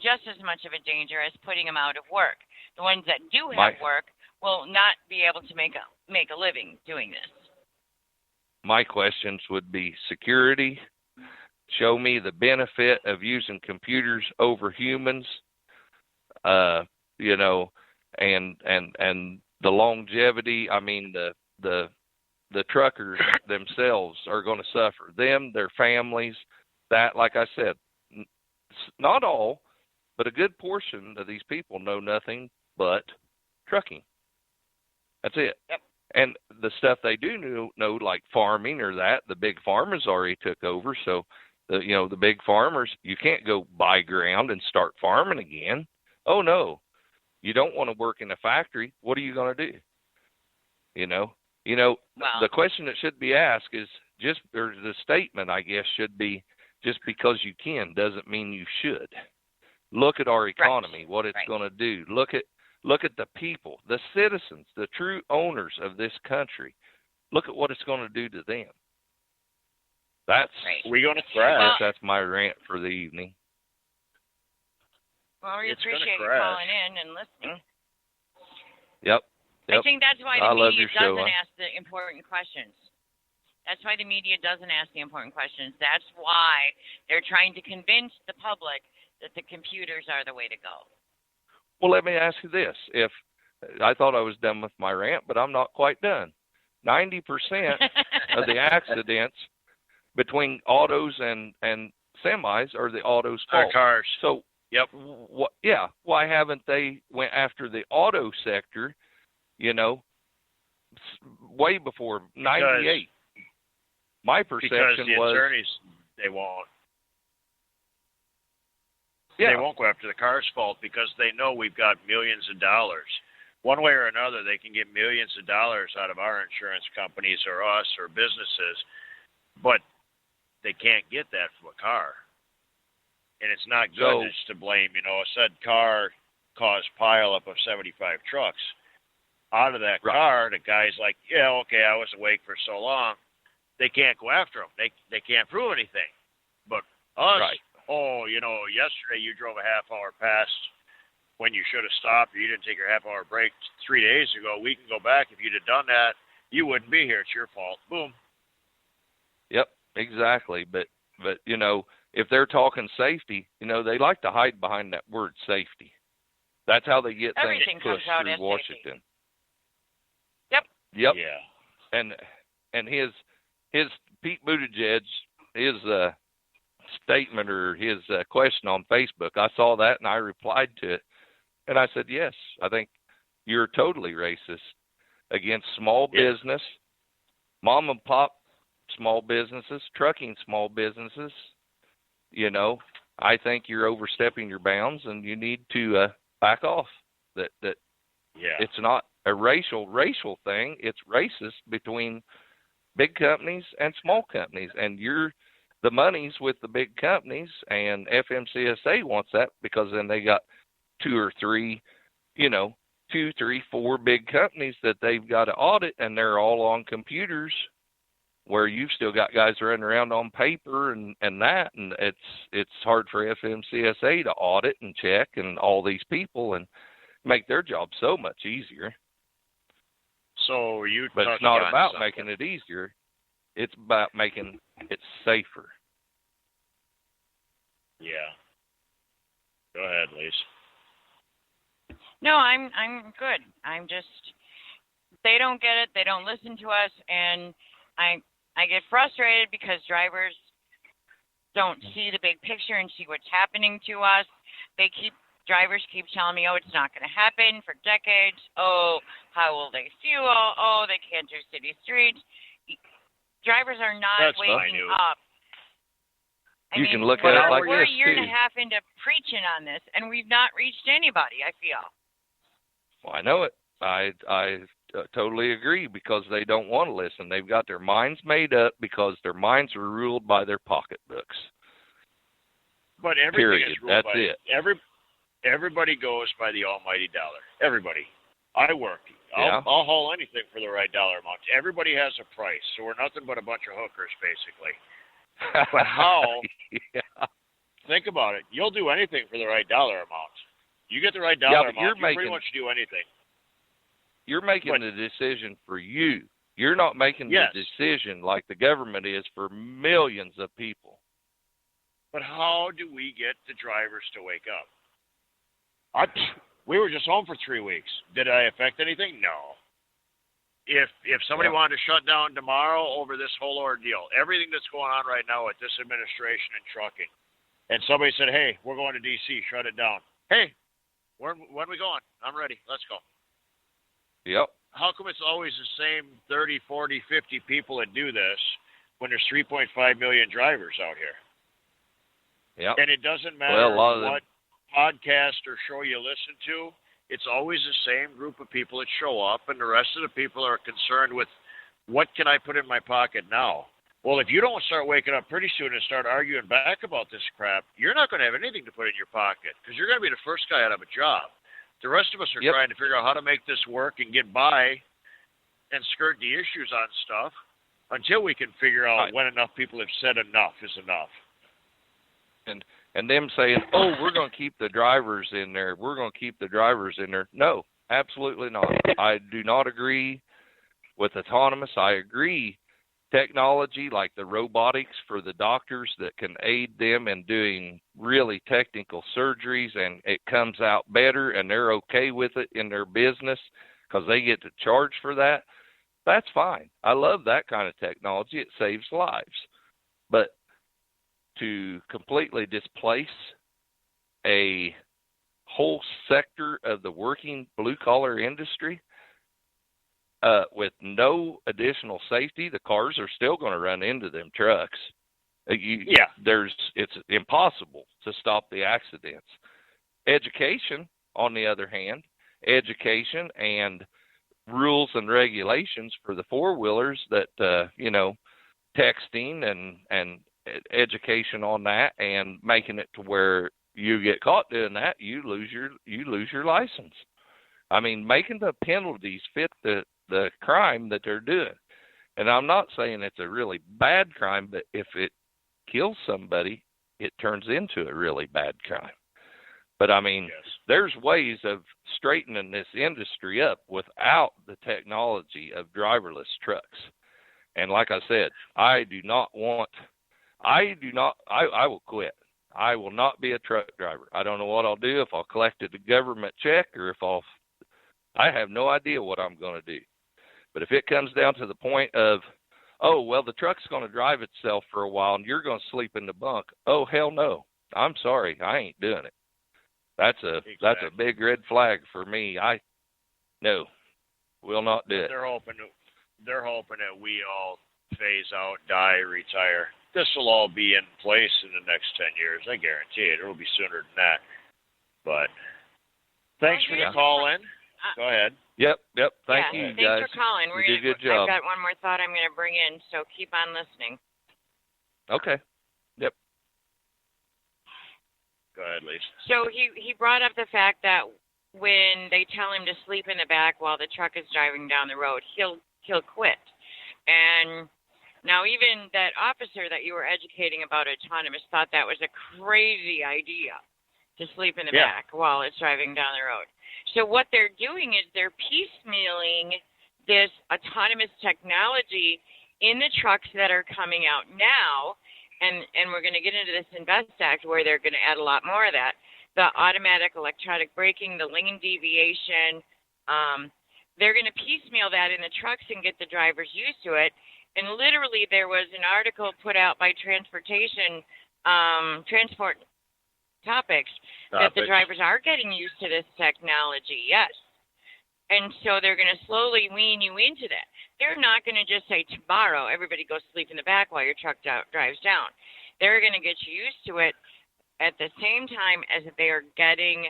Speaker 2: just as much of a danger as putting them out of work. The ones that do have work will not be able to make a living doing this.
Speaker 4: My questions would be security. Show me the benefit of using computers over humans, and the longevity. I mean, the truckers themselves are going to suffer. Them, their families. That, like I said, not all, but a good portion of these people know nothing but trucking. That's it.
Speaker 2: Yep.
Speaker 4: And the stuff they do know, like farming or that, the big farmers already took over. So, the big farmers, you can't go buy ground and start farming again. Oh, no. You don't want to work in a factory. What are you going to do? The question that should be asked is or the statement, I guess, should be, just because you can doesn't mean you should. Look at our economy, what it's going to do. Look at the people, the citizens, the true owners of this country. Look at what it's going to do to them.
Speaker 3: We're going to crash.
Speaker 4: That's my rant for the evening.
Speaker 2: Well, we appreciate you calling in and listening.
Speaker 4: Yep.
Speaker 2: I think that's why the media doesn't ask the important questions. That's why the media doesn't ask the important questions. That's why they're trying to convince the public that the computers are the way to go.
Speaker 4: Well, let me ask you this. If I thought I was done with my rant, but I'm not quite done. 90% of the accidents between autos and semis are the autos' fault.
Speaker 3: Cars.
Speaker 4: So,
Speaker 3: yep.
Speaker 4: Why haven't they went after the auto sector, way before 98? My perception
Speaker 3: because the attorneys, they won't.
Speaker 4: Yeah.
Speaker 3: They won't go after the car's fault because they know we've got millions of dollars. One way or another, they can get millions of dollars out of our insurance companies or us or businesses, but they can't get that from a car. And it's not good just to blame, a said car caused pileup of 75 trucks. Out of that car, the guy's like, yeah, okay, I was awake for so long. They can't go after them. They can't prove anything. But us, yesterday you drove a half hour past when you should have stopped, or you didn't take your half hour break 3 days ago. We can go back. If you'd have done that, you wouldn't be here. It's your fault. Boom.
Speaker 4: Yep, exactly. But if they're talking safety, they like to hide behind that word safety. That's how they get things pushed through Washington.
Speaker 2: Yep.
Speaker 4: Yep.
Speaker 3: Yeah.
Speaker 4: And his Pete Buttigieg, his statement or his question on Facebook, I saw that and I replied to it. And I said, yes, I think you're totally racist against small business, mom and pop small businesses, trucking small businesses. I think you're overstepping your bounds and you need to back off. That it's not a racial thing. It's racist between big companies and small companies. And the money's with the big companies, and FMCSA wants that because then they got 2, 3, 4 big companies that they've got to audit, and they're all on computers where you've still got guys running around on paper and that, and it's hard for FMCSA to audit and check and all these people and make their job so much easier.
Speaker 3: So
Speaker 4: but it's not about making it easier. It's about making it safer.
Speaker 3: Yeah. Go ahead, Lise.
Speaker 2: No, I'm good. I'm just, they don't get it. They don't listen to us, and I get frustrated because drivers don't see the big picture and see what's happening to us. Drivers keep telling me, oh, it's not going to happen for decades. Oh, how will they fuel? Oh, they can't do city streets. Drivers are not waking up.
Speaker 4: You can look at it like this,
Speaker 2: we're a year and a half into preaching on this, and we've not reached anybody, I feel.
Speaker 4: Well, I know it. I totally agree because they don't want to listen. They've got their minds made up because their minds are ruled by their pocketbooks.
Speaker 3: But everything is ruled
Speaker 4: by it.
Speaker 3: Everybody goes by the almighty dollar. Everybody. I work. I'll haul anything for the right dollar amount. Everybody has a price, so we're nothing but a bunch of hookers, basically. But how? Think about it. You'll do anything for the right dollar amount. You get the right dollar amount, you pretty much do anything.
Speaker 4: You're making the decision for you. You're not making the decision like the government is for millions of people.
Speaker 3: But how do we get the drivers to wake up? We were just home for 3 weeks. Did I affect anything? No. If somebody wanted to shut down tomorrow over this whole ordeal, everything that's going on right now with this administration and trucking, and somebody said, hey, we're going to D.C., shut it down. Hey, when are we going? I'm ready. Let's go.
Speaker 4: Yep.
Speaker 3: How come it's always the same 30, 40, 50 people that do this when there's 3.5 million drivers out here?
Speaker 4: Yep.
Speaker 3: And it doesn't matter what podcast or show you listen to. It's always the same group of people that show up, and the rest of the people are concerned with what can I put in my pocket now? Well, if you don't start waking up pretty soon and start arguing back about this crap, you're not going to have anything to put in your pocket because you're going to be the first guy out of a job. The rest of us are trying to figure out how to make this work and get by and skirt the issues on stuff until we can figure out when enough people have said enough is enough.
Speaker 4: And them saying, oh, we're going to keep the drivers in there. We're going to keep the drivers in there. No, absolutely not. I do not agree with autonomous. I agree technology like the robotics for the doctors that can aid them in doing really technical surgeries, and it comes out better and they're okay with it in their business because they get to charge for that, that's fine. I love that kind of technology. It saves lives. But to completely displace a whole sector of the working blue-collar industry with no additional safety, the cars are still going to run into them trucks. It's impossible to stop the accidents. Education, on the other hand, education and rules and regulations for the four-wheelers that, texting and education on that, and making it to where you get caught doing that, you lose your license. I mean, making the penalties fit the crime that they're doing. And I'm not saying it's a really bad crime, but if it kills somebody, it turns into a really bad crime. But I mean, There's ways of straightening this industry up without the technology of driverless trucks. And like I said, I will quit. I will not be a truck driver. I don't know what I'll do, if I'll collect a government check, or I have no idea what I'm going to do. But if it comes down to the point of, oh, well, the truck's going to drive itself for a while and you're going to sleep in the bunk, oh, hell no. I'm sorry. I ain't doing it. That's a big red flag for me. No, will not do it.
Speaker 3: They're hoping that we all phase out, die, retire. This will all be in place in the next 10 years. I guarantee it. It'll be sooner than that. But thanks for the call in. Go ahead.
Speaker 4: Yep. Thank you, guys.
Speaker 2: Thanks for calling.
Speaker 4: You did a good job.
Speaker 2: I've got one more thought I'm going to bring in, so keep on listening.
Speaker 4: Okay. Yep.
Speaker 3: Go ahead, Lisa.
Speaker 2: So he brought up the fact that when they tell him to sleep in the back while the truck is driving down the road, he'll quit. And now even that officer that you were educating about autonomous thought that was a crazy idea to sleep in the back while it's driving down the road. So what they're doing is they're piecemealing this autonomous technology in the trucks that are coming out now, and we're going to get into this Invest Act where they're going to add a lot more of that. The automatic electronic braking, the lane deviation, they're going to piecemeal that in the trucks and get the drivers used to it. And literally there was an article put out by Transport Topics that the drivers are getting used to this technology, yes. And so they're going to slowly wean you into that. They're not going to just say tomorrow everybody go sleep in the back while your truck drives down. They're going to get you used to it at the same time as they are getting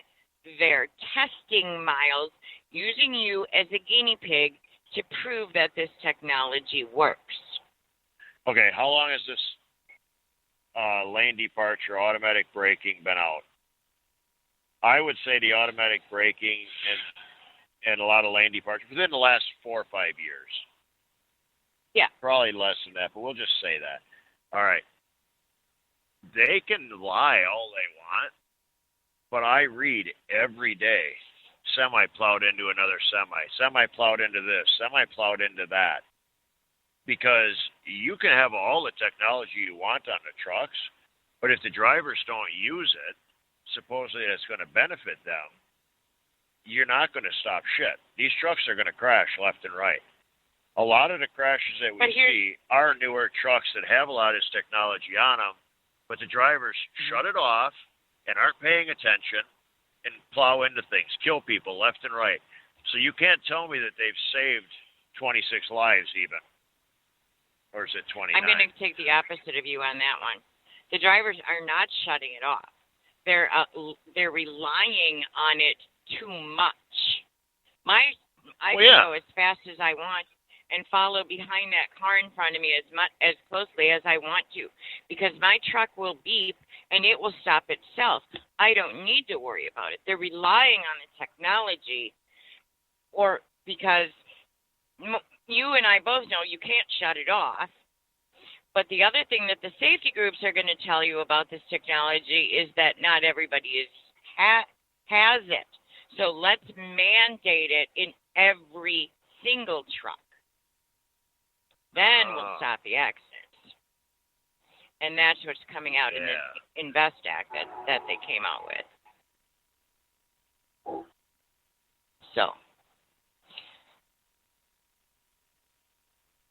Speaker 2: their testing miles, using you as a guinea pig to prove that this technology works.
Speaker 3: Okay, how long has this lane departure, automatic braking been out? I would say the automatic braking and a lot of lane departure within the last 4 or 5 years.
Speaker 2: Yeah.
Speaker 3: Probably less than that, but we'll just say that. All right. They can lie all they want, but I read every day, semi-plowed into another semi-plowed into this, semi-plowed into that. Because you can have all the technology you want on the trucks, but if the drivers don't use it, supposedly it's going to benefit them, you're not going to stop shit. These trucks are going to crash left and right. A lot of the crashes that we see are newer trucks that have a lot of this technology on them, but the drivers shut it off and aren't paying attention and plow into things, kill people left and right. So you can't tell me that they've saved 26 lives even. Or is it 29?
Speaker 2: I'm going to take the opposite of you on that one. The drivers are not shutting it off. They're relying on it too much. I can go as fast as I want and follow behind that car in front of me as closely as I want to, because my truck will beep and it will stop itself. I don't need to worry about it. They're relying on the technology, or because you and I both know you can't shut it off. But the other thing that the safety groups are going to tell you about this technology is that not everybody has it. So let's mandate it in every single truck. then we'll stop the accidents. And that's what's coming out in this Invest Act that they came out with. So.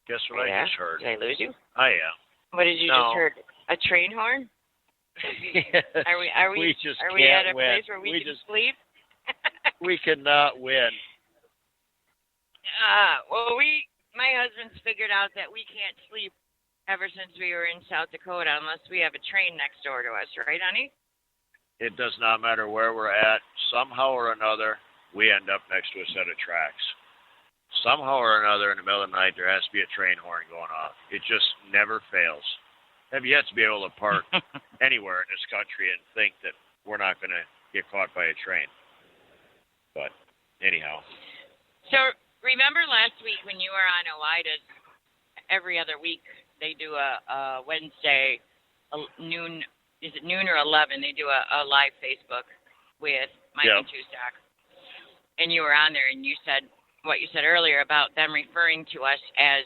Speaker 3: Guess what I just heard?
Speaker 2: Did I lose you?
Speaker 3: Oh, yeah.
Speaker 2: What did you just heard? A train horn? Are we at a place where we can sleep?
Speaker 3: We cannot win.
Speaker 2: Well, my husband's figured out that we can't sleep ever since we were in South Dakota unless we have a train next door to us, right, honey?
Speaker 3: It does not matter where we're at. Somehow or another, we end up next to a set of tracks. Somehow or another, in the middle of the night, there has to be a train horn going off. It just never fails. Have yet to be able to park anywhere in this country and think that we're not going to get caught by a train. But anyhow.
Speaker 2: So remember last week when you were on OIDA's, every other week they do a Wednesday noon. Is it noon or 11? They do a live Facebook with Mike and Tustock. And you were on there and you said what you said earlier about them referring to us as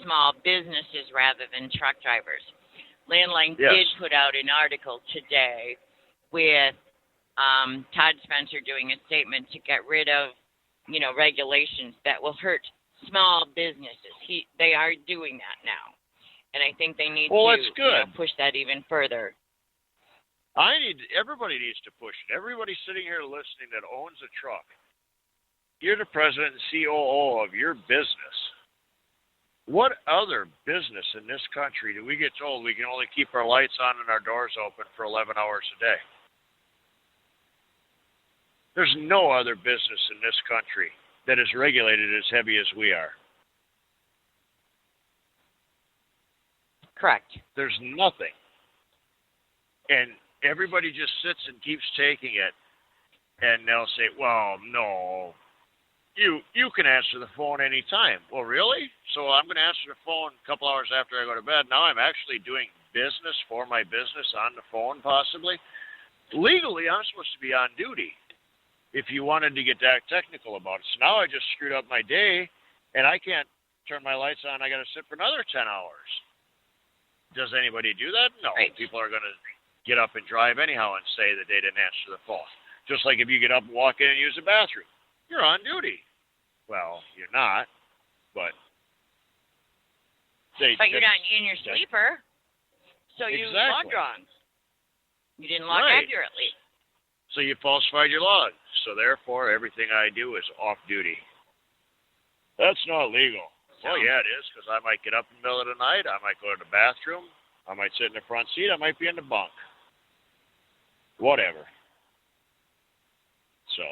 Speaker 2: small businesses rather than truck drivers. Landline did put out an article today with Todd Spencer doing a statement to get rid of, regulations that will hurt small businesses. They are doing that now. And I think they need to push that even further.
Speaker 3: Everybody needs to push it. Everybody sitting here listening that owns a truck. You're the president and COO of your business. What other business in this country do we get told we can only keep our lights on and our doors open for 11 hours a day? There's no other business in this country that is regulated as heavy as we are.
Speaker 2: Correct.
Speaker 3: There's nothing. And everybody just sits and keeps taking it, and they'll say, well, no, you can answer the phone anytime. Well, really? So I'm going to answer the phone a couple hours after I go to bed. Now I'm actually doing business for my business on the phone, possibly. Legally, I'm supposed to be on duty if you wanted to get that technical about it. So now I just screwed up my day, and I can't turn my lights on. I got to sit for another 10 hours. Does anybody do that? No.
Speaker 2: Right.
Speaker 3: People are going to get up and drive anyhow and say that they didn't answer the phone. Just like if you get up and walk in and use the bathroom. You're on duty. Well, you're not, but
Speaker 2: you're not in your sleeper, so you logged wrong. You didn't log accurately.
Speaker 3: So you falsified your log. So therefore, everything I do is off duty. That's not legal. Well, yeah, it is, because I might get up in the middle of the night. I might go to the bathroom. I might sit in the front seat. I might be in the bunk. Whatever. So,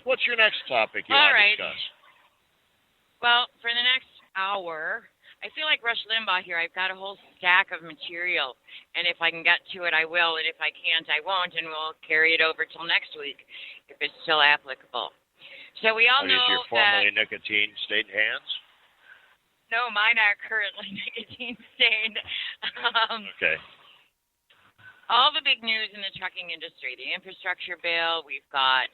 Speaker 3: what's your next topic you want to discuss?
Speaker 2: Well, for the next hour, I feel like Rush Limbaugh here. I've got a whole stack of material, and if I can get to it, I will, and if I can't, I won't, and we'll carry it over till next week if it's still applicable. So we all know
Speaker 3: that... Is your formerly nicotine stained hands?
Speaker 2: No, mine are currently nicotine stained.
Speaker 3: Okay.
Speaker 2: All the big news in the trucking industry, the infrastructure bill, we've got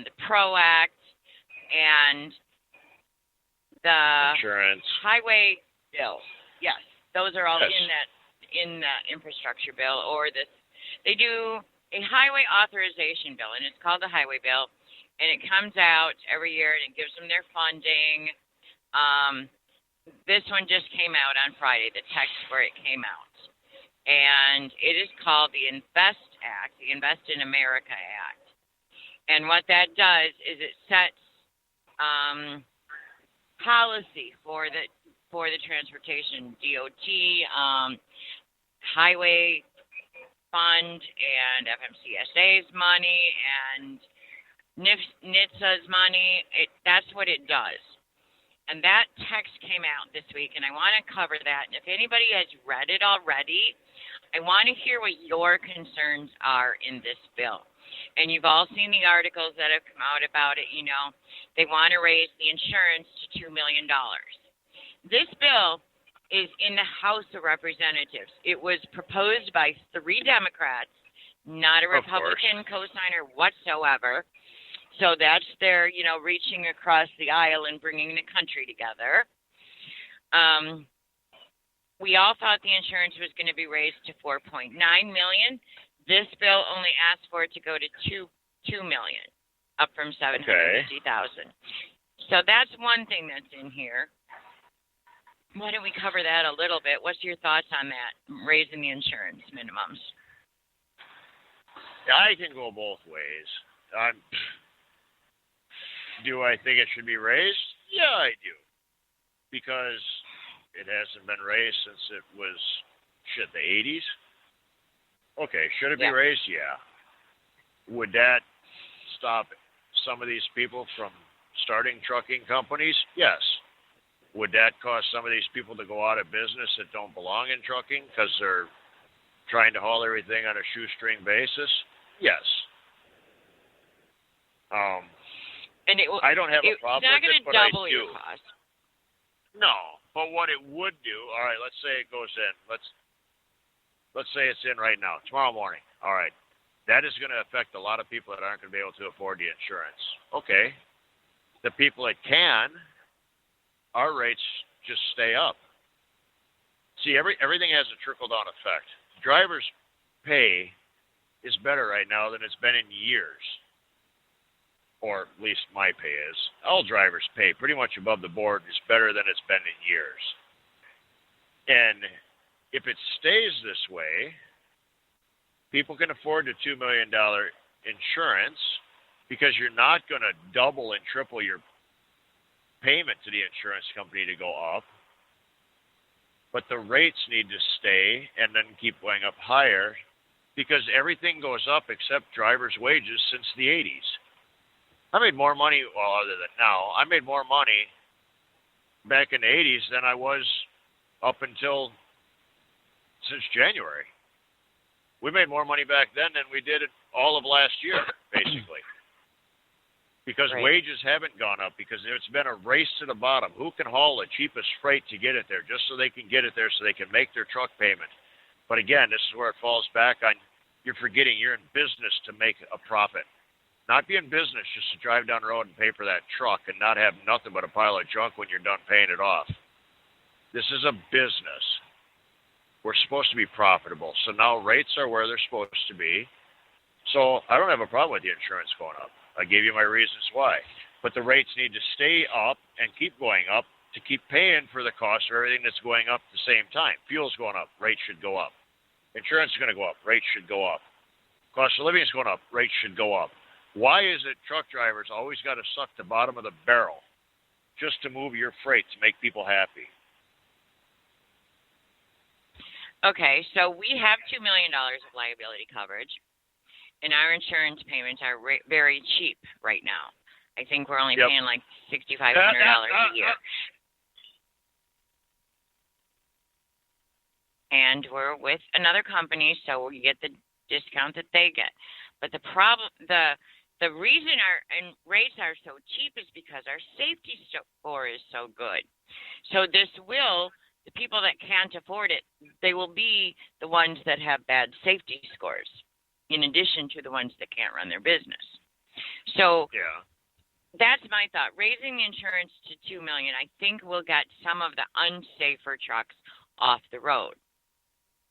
Speaker 2: the PRO Act, and the
Speaker 3: insurance
Speaker 2: highway bill. Yes, those are all in the infrastructure bill, or this. They do a highway authorization bill, and it's called the highway bill, and it comes out every year, and it gives them their funding. This one just came out on Friday, the text where it came out. And it is called the Invest Act, the Invest in America Act. And what that does is it sets policy for the transportation, DOT, highway fund, and FMCSA's money, and NHTSA's money. That's what it does. And that text came out this week, and I want to cover that. And if anybody has read it already, I want to hear what your concerns are in this bill. And you've all seen the articles that have come out about it. They want to raise the insurance to $2 million. This bill is in the House of Representatives. It was proposed by 3 Democrats, not a Republican co-signer whatsoever. So that's their, reaching across the aisle and bringing the country together. We all thought the insurance was going to be raised to $4.9 million. This bill only asked for it to go to $2 million, up from $750,000. So that's one thing that's in here. Why don't we cover that a little bit? What's your thoughts on that, raising the insurance minimums?
Speaker 3: I can go both ways. Do I think it should be raised? Yeah, I do. Because it hasn't been raised since it was, the 80s? Okay, should it be raised? Yeah. Would that stop some of these people from starting trucking companies? Yes. Would that cause some of these people to go out of business that don't belong in trucking because they're trying to haul everything on a shoestring basis? Yes.
Speaker 2: And
Speaker 3: I don't have a problem with it, but I do.
Speaker 2: It's not going to double your cost.
Speaker 3: No, but what it would do, all right, let's say it goes in. Let's say it's in right now, tomorrow morning. All right. That is going to affect a lot of people that aren't going to be able to afford the insurance. Okay. The people that can, our rates just stay up. See, everything has a trickle-down effect. Drivers' pay is better right now than it's been in years. Or at least my pay is. All drivers' pay, pretty much above the board, is better than it's been in years. And if it stays this way, people can afford the $2 million insurance because you're not going to double and triple your payment to the insurance company to go up. But the rates need to stay and then keep going up higher because everything goes up except drivers' wages since the 80s. I made more money, well, other than now, I made more money back in the 80s than I was up until since January. We made more money back then than we did all of last year, basically. Because wages haven't gone up, because it's been a race to the bottom. Who can haul the cheapest freight to get it there, just so they can get it there so they can make their truck payment? But again, this is where it falls back on, you're forgetting you're in business to make a profit. Not be in business just to drive down the road and pay for that truck and not have nothing but a pile of junk when you're done paying it off. This is a business. We're supposed to be profitable. So now rates are where they're supposed to be. So I don't have a problem with the insurance going up. I gave you my reasons why. But the rates need to stay up and keep going up to keep paying for the cost of everything that's going up at the same time. Fuel's going up. Rates should go up. Insurance is going to go up. Rates should go up. Cost of living is going up. Rates should go up. Why is it truck drivers always got to suck the bottom of the barrel just to move your freight to make people happy?
Speaker 2: Okay, so we have $2 million of liability coverage, and our insurance payments are very cheap right now. I think we're only paying like $6,500 a year. And we're with another company, so we get the discount that they get. But the problem, the reason our rates are so cheap is because our safety score is so good. So this will, the people that can't afford it, they will be the ones that have bad safety scores, in addition to the ones that can't run their business. So that's my thought. Raising the insurance to $2 million, I think we'll get some of the unsafer trucks off the road.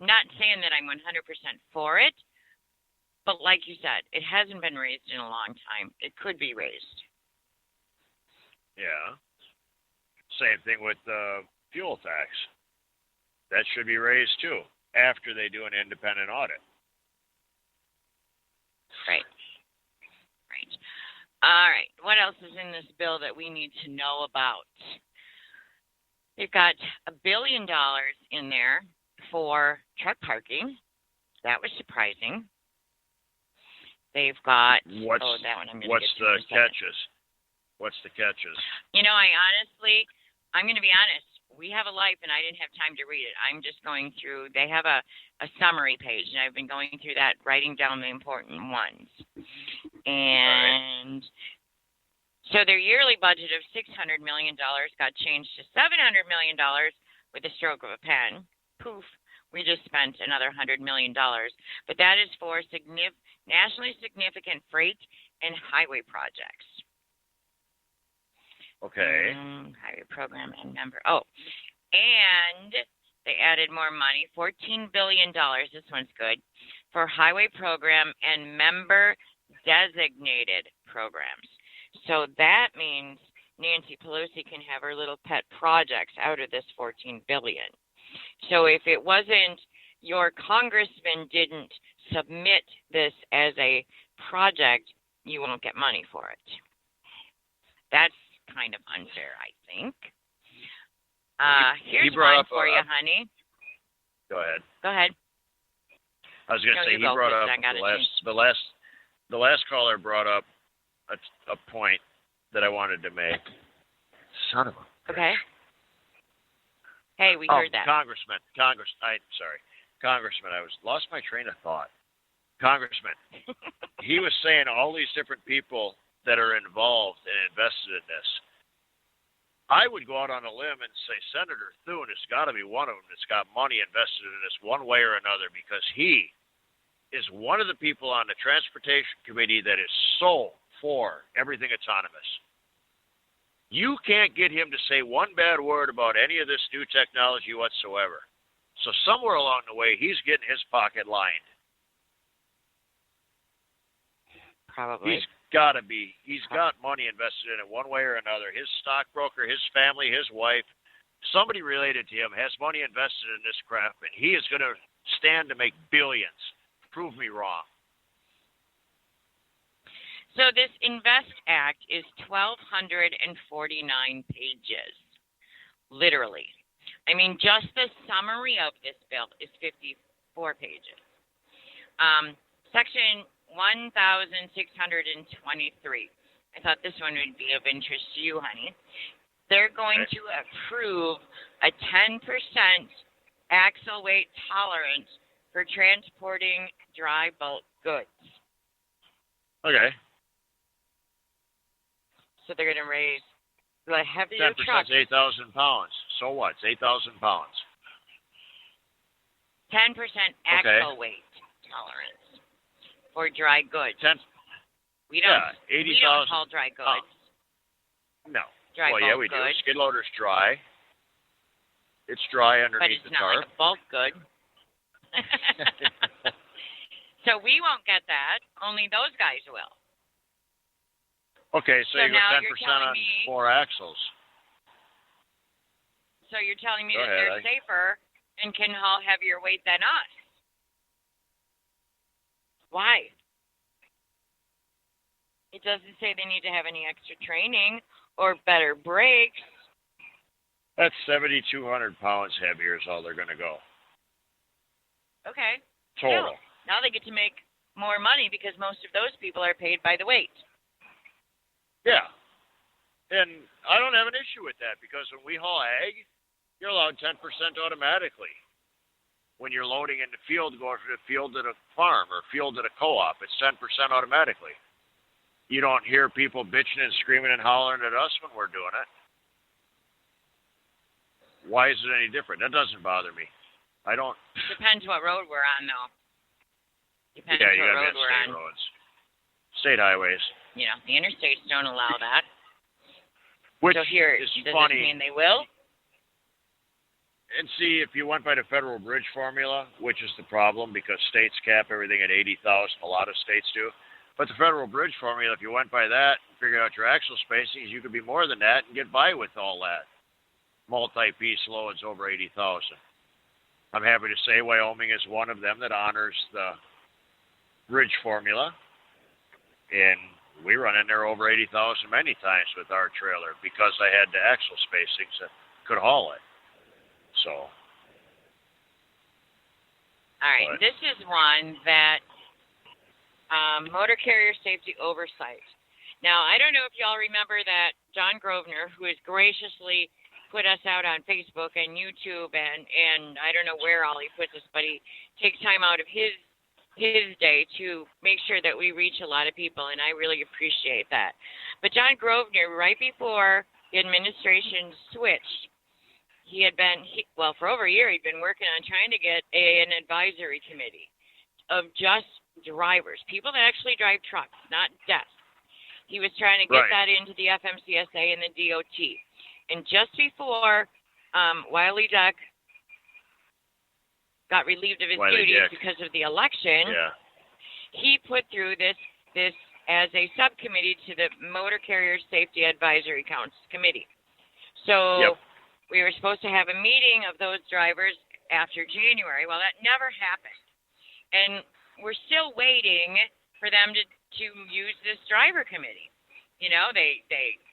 Speaker 2: Not saying that I'm 100% for it, but like you said, it hasn't been raised in a long time. It could be raised.
Speaker 3: Yeah. Same thing with the fuel tax. That should be raised too, after they do an independent audit.
Speaker 2: Right. All right. What else is in this bill that we need to know about? They've got $1 billion in there for truck parking. That was surprising. They've got
Speaker 3: what's the catches? What's the catches?
Speaker 2: You know, I'm going to be honest. We have a life, and I didn't have time to read it. I'm just going through. They have a summary page, and I've been going through that, writing down the important ones. And so their yearly budget of $600 million got changed to $700 million with a stroke of a pen. Poof. We just spent another $100 million. But that is for nationally significant freight and highway projects.
Speaker 3: Okay.
Speaker 2: Highway program and member. And they added more money, $14 billion. This one's good, for highway program and member designated programs. So that means Nancy Pelosi can have her little pet projects out of this $14 billion. So if it wasn't, your congressman didn't submit this as a project, you won't get money for it. That's kind of unfair, I think. Here's one for you, honey.
Speaker 3: Go ahead.
Speaker 2: Go ahead.
Speaker 3: I was going to say, he brought up the last caller brought up a point that I wanted to make. Son of a.
Speaker 2: Okay. Hey, we heard that.
Speaker 3: Congressman, I lost my train of thought. Congressman, he was saying all these different people that are involved and invested in this. I would go out on a limb and say Senator Thune has got to be one of them that's got money invested in this one way or another, because he is one of the people on the Transportation Committee that is so for everything autonomous. You can't get him to say one bad word about any of this new technology whatsoever. So somewhere along the way, he's getting his pocket lined.
Speaker 2: Probably.
Speaker 3: He's got money invested in it one way or another. His stockbroker, his family, his wife, somebody related to him has money invested in this crap, and he is going to stand to make billions. Prove me wrong.
Speaker 2: So this INVEST Act is 1,249 pages, literally. I mean, just the summary of this bill is 54 pages. Section 1,623. I thought this one would be of interest to you, honey. They're going to approve a 10% axle weight tolerance for transporting dry bulk goods.
Speaker 3: Okay.
Speaker 2: So they're going to raise the heavier
Speaker 3: 10%
Speaker 2: trucks.
Speaker 3: 8,000 pounds. So what? It's 8,000 pounds.
Speaker 2: 10% axle weight tolerance for dry goods. We don't haul dry goods.
Speaker 3: No.
Speaker 2: Dry
Speaker 3: well,
Speaker 2: bulk
Speaker 3: yeah, we
Speaker 2: goods.
Speaker 3: do. Skid loader's dry. It's dry underneath the tarp.
Speaker 2: But it's not like a bulk good. So we won't get that. Only those guys will.
Speaker 3: Okay, so you got 10% on 4 axles.
Speaker 2: So you're telling me that they're safer and can haul heavier weight than us? Why? It doesn't say they need to have any extra training or better brakes.
Speaker 3: That's 7,200 pounds heavier is all they're going to go.
Speaker 2: Okay.
Speaker 3: Total.
Speaker 2: Now they get to make more money because most of those people are paid by the weight.
Speaker 3: Yeah. And I don't have an issue with that, because when we haul ag, you're allowed 10% automatically. When you're loading in the field, going from the field to the farm or field to the co-op, it's 10% automatically. You don't hear people bitching and screaming and hollering at us when we're doing it. Why is it any different? That doesn't bother me. I don't.
Speaker 2: Depends what road we're on, though. Depends
Speaker 3: you
Speaker 2: what
Speaker 3: gotta
Speaker 2: road we're
Speaker 3: state
Speaker 2: on.
Speaker 3: roads. State highways.
Speaker 2: You know, the interstates don't allow that.
Speaker 3: Which
Speaker 2: so here,
Speaker 3: is
Speaker 2: does
Speaker 3: funny.
Speaker 2: this mean they will?
Speaker 3: And see, if you went by the federal bridge formula, which is the problem, because states cap everything at 80,000, a lot of states do. But the federal bridge formula, if you went by that and figured out your axle spacings, you could be more than that and get by with all that. Multi-piece loads over 80,000. I'm happy to say Wyoming is one of them that honors the bridge formula. And we run in there over 80,000 many times with our trailer because I had the axle spacings that could haul it. So.
Speaker 2: All right, this is one that motor carrier safety oversight. Now, I don't know if y'all remember that John Grosvenor, who has graciously put us out on Facebook and YouTube and I don't know where all he puts us, but he takes time out of his day to make sure that we reach a lot of people, and I really appreciate that. But John Grosvenor, right before the administration switched, he had been, for over a year, he'd been working on trying to get an advisory committee of just drivers, people that actually drive trucks, not desks. He was trying to get that into the FMCSA and the DOT. And just before Wiley Duck got relieved of his duties because of the election.
Speaker 3: Yeah.
Speaker 2: He put through this as a subcommittee to the Motor Carrier Safety Advisory Committee. So we were supposed to have a meeting of those drivers after January. Well, that never happened. And we're still waiting for them to use this driver committee. You know, they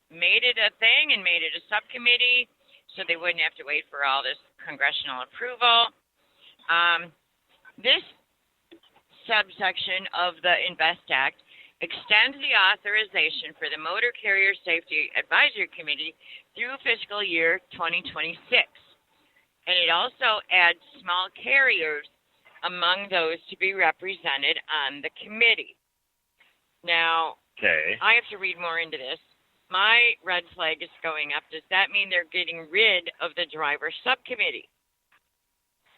Speaker 2: made it a thing and made it a subcommittee so they wouldn't have to wait for all this congressional approval. This subsection of the INVEST Act extends the authorization for the Motor Carrier Safety Advisory Committee through fiscal year 2026. And it also adds small carriers among those to be represented on the committee. Now, I have to read more into this. My red flag is going up. Does that mean they're getting rid of the driver subcommittee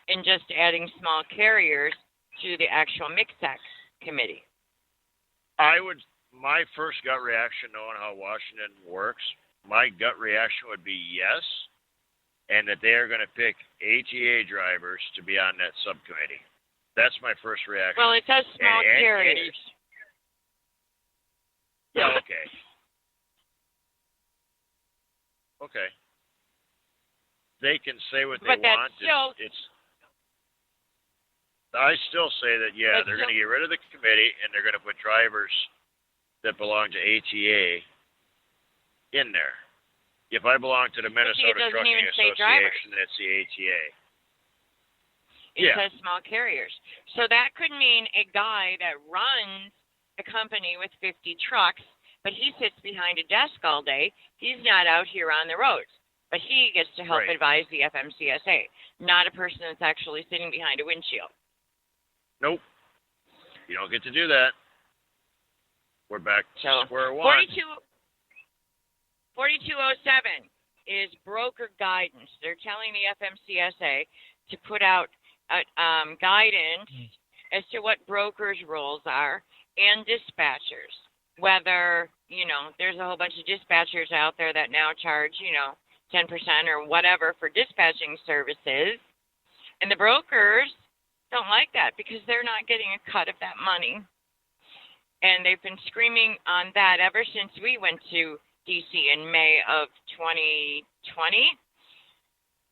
Speaker 2: and just adding small carriers to the actual MIXAC committee?
Speaker 3: My first gut reaction, knowing how Washington works, my gut reaction would be yes, and that they are going to pick ATA drivers to be on that subcommittee. That's my first reaction.
Speaker 2: Well, it says small carriers.
Speaker 3: Yeah, okay. Okay. They can say what they want. I still say that, they're going to get rid of the committee and they're going to put drivers that belong to ATA in there. If I belong to the Minnesota Trucking Association, that's the ATA.
Speaker 2: It says small carriers. So that could mean a guy that runs a company with 50 trucks, but he sits behind a desk all day. He's not out here on the roads, but he gets to help advise the FMCSA, not a person that's actually sitting behind a windshield.
Speaker 3: Nope. You don't get to do that. We're back to square one.
Speaker 2: 4207 is broker guidance. They're telling the FMCSA to put out guidance as to what brokers' roles are and dispatchers. Whether, there's a whole bunch of dispatchers out there that now charge, 10% or whatever for dispatching services. And the brokers don't like that because they're not getting a cut of that money. And they've been screaming on that ever since we went to D.C. in May of 2020.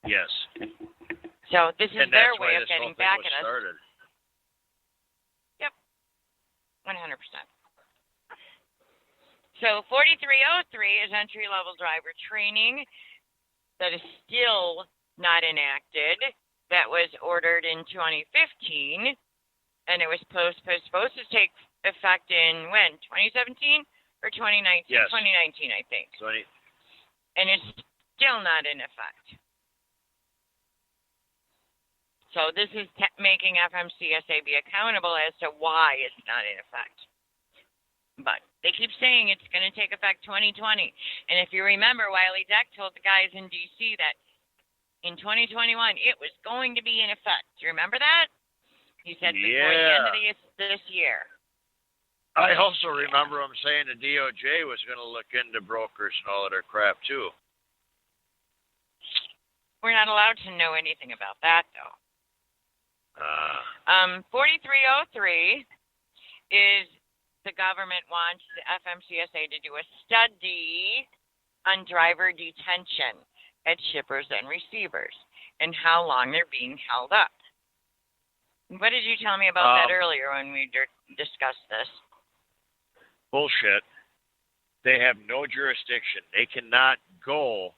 Speaker 3: Yes.
Speaker 2: So this is their way of getting back at us.
Speaker 3: Started.
Speaker 2: Yep. 100%. So 4303 is entry-level driver training that is still not enacted. That was ordered in 2015, and it was supposed to take effect in when? 2017 or 2019?
Speaker 3: Yes.
Speaker 2: 2019, I think. And it's still not in effect. So this is making FMCSA be accountable as to why it's not in effect. But they keep saying it's going to take effect 2020. And if you remember, Wiley Duck told the guys in D.C. that in 2021 it was going to be in effect. Do you remember that? He said before the end of this year.
Speaker 3: I also remember him saying the DOJ was going to look into brokers and all of their crap, too.
Speaker 2: We're not allowed to know anything about that, though. 4303 is the government wants the FMCSA to do a study on driver detention at shippers and receivers and how long they're being held up. What did you tell me about that earlier when we discussed this?
Speaker 3: Bullshit. They have no jurisdiction. They cannot go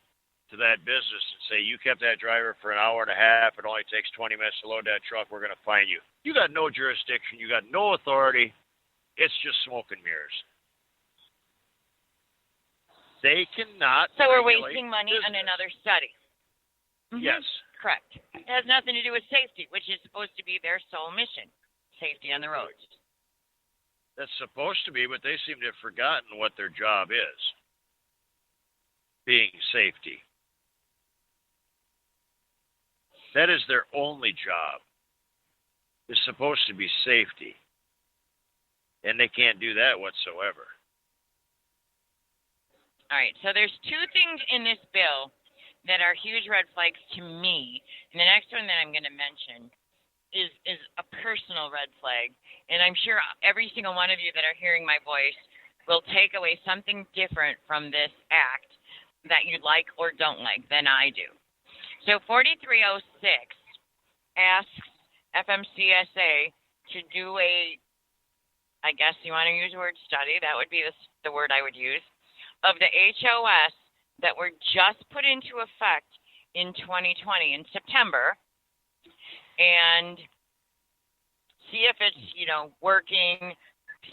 Speaker 3: to that business and say, you kept that driver for an hour and a half, it only takes 20 minutes to load that truck, we're going to fine you. You got no jurisdiction, you got no authority, it's just smoke and mirrors. They cannot.
Speaker 2: So we're wasting money on another study. Mm-hmm.
Speaker 3: Yes.
Speaker 2: Correct. It has nothing to do with safety, which is supposed to be their sole mission, safety on the roads.
Speaker 3: That's supposed to be, but they seem to have forgotten what their job is, being safety. That is their only job. It's supposed to be safety. And they can't do that whatsoever.
Speaker 2: All right, so there's two things in this bill that are huge red flags to me. And the next one that I'm going to mention is a personal red flag. And I'm sure every single one of you that are hearing my voice will take away something different from this act that you like or don't like than I do. So 4306 asks FMCSA to do a, I guess you want to use the word study, that would be the word I would use, of the HOS that were just put into effect in 2020 in September, and see if it's, working,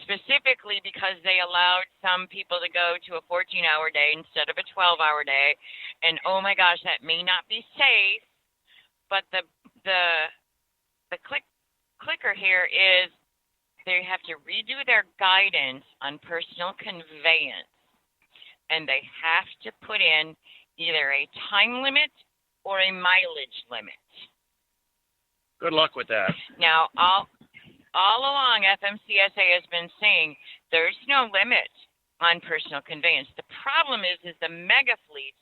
Speaker 2: specifically because they allowed some people to go to a 14-hour day instead of a 12-hour day. And oh my gosh, that may not be safe, but the clicker here is they have to redo their guidance on personal conveyance, and they have to put in either a time limit or a mileage limit.
Speaker 3: Good luck with that.
Speaker 2: Now, all along, FMCSA has been saying there's no limit on personal conveyance. The problem is the mega fleets,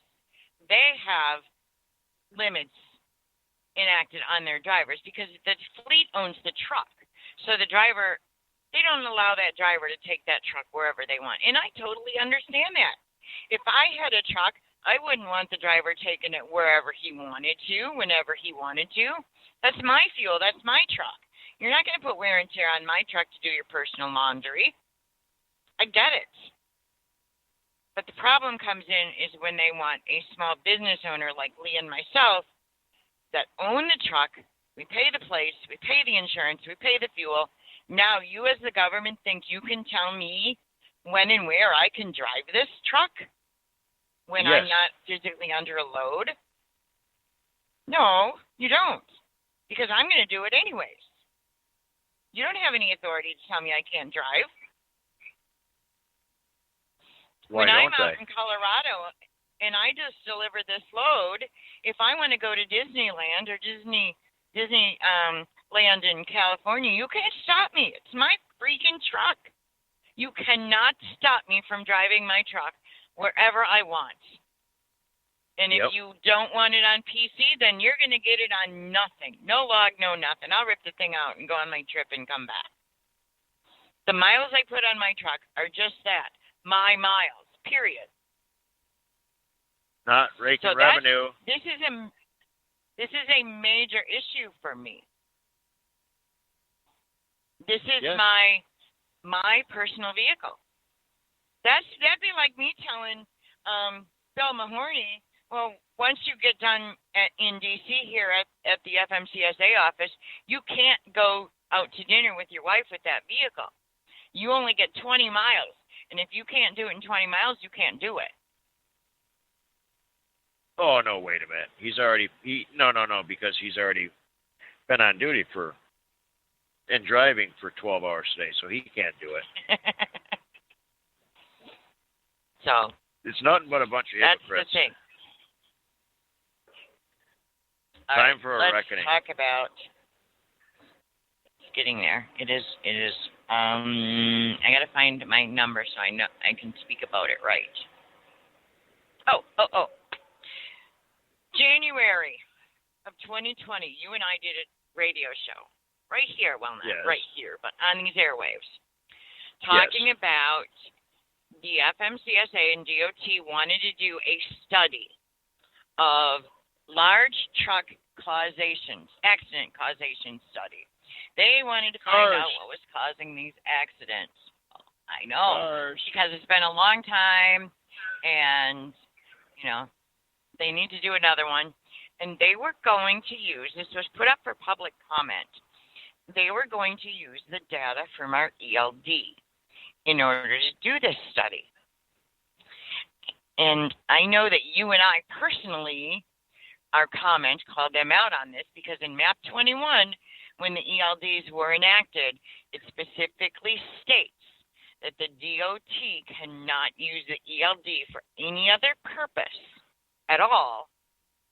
Speaker 2: they have limits enacted on their drivers because the fleet owns the truck. So the driver, they don't allow that driver to take that truck wherever they want. And I totally understand that. If I had a truck, I wouldn't want the driver taking it wherever he wanted to, whenever he wanted to. That's my fuel. That's my truck. You're not going to put wear and tear on my truck to do your personal laundry. I get it. But the problem comes in is when they want a small business owner like Lee and myself that own the truck, we pay the place, we pay the insurance, we pay the fuel. Now you as the government think you can tell me when and where I can drive this truck when
Speaker 3: Yes.
Speaker 2: I'm not physically under a load? No, you don't. Because I'm going to do it anyways. You don't have any authority to tell me I can't drive.
Speaker 3: Why
Speaker 2: When I'm
Speaker 3: don't
Speaker 2: out
Speaker 3: they?
Speaker 2: in Colorado and I just deliver this load, if I want to go to Disneyland or Disneyland in California, you can't stop me. It's my freaking truck. You cannot stop me from driving my truck wherever I want. And if
Speaker 3: Yep.
Speaker 2: you don't want it on PC, then you're going to get it on nothing. No log, no nothing. I'll rip the thing out and go on my trip and come back. The miles I put on my truck are just that, my miles, period.
Speaker 3: Not raking
Speaker 2: So
Speaker 3: revenue.
Speaker 2: This is a major issue for me. This is
Speaker 3: Yes.
Speaker 2: my personal vehicle. That'd be like me telling Bill Mahoney, well, once you get done in D.C. here at the FMCSA office, you can't go out to dinner with your wife with that vehicle. You only get 20 miles. And if you can't do it in 20 miles, you can't do it.
Speaker 3: Oh, no, wait a minute. No, because he's already been on duty and driving for 12 hours a day, so he can't do it.
Speaker 2: So
Speaker 3: It's nothing but a bunch of
Speaker 2: that's
Speaker 3: hypocrites.
Speaker 2: the thing. All
Speaker 3: Time
Speaker 2: right,
Speaker 3: for a
Speaker 2: let's
Speaker 3: reckoning.
Speaker 2: talk about. It's getting there. It is. I gotta find my number so I know I can speak about it right. Oh. January of 2020, you and I did a radio show right here. Well, not
Speaker 3: Yes.
Speaker 2: right here, but on these airwaves, talking about the FMCSA and DOT wanted to do a study of large truck accident causation study. They wanted to find out what was causing these accidents. I know, because it's been a long time, and, they need to do another one. And they were going to use, this was put up for public comment, they were going to use the data from our ELD in order to do this study. And I know that you and I personally, our comment called them out on this because in MAP 21, when the ELDs were enacted, it specifically states that the DOT cannot use the ELD for any other purpose at all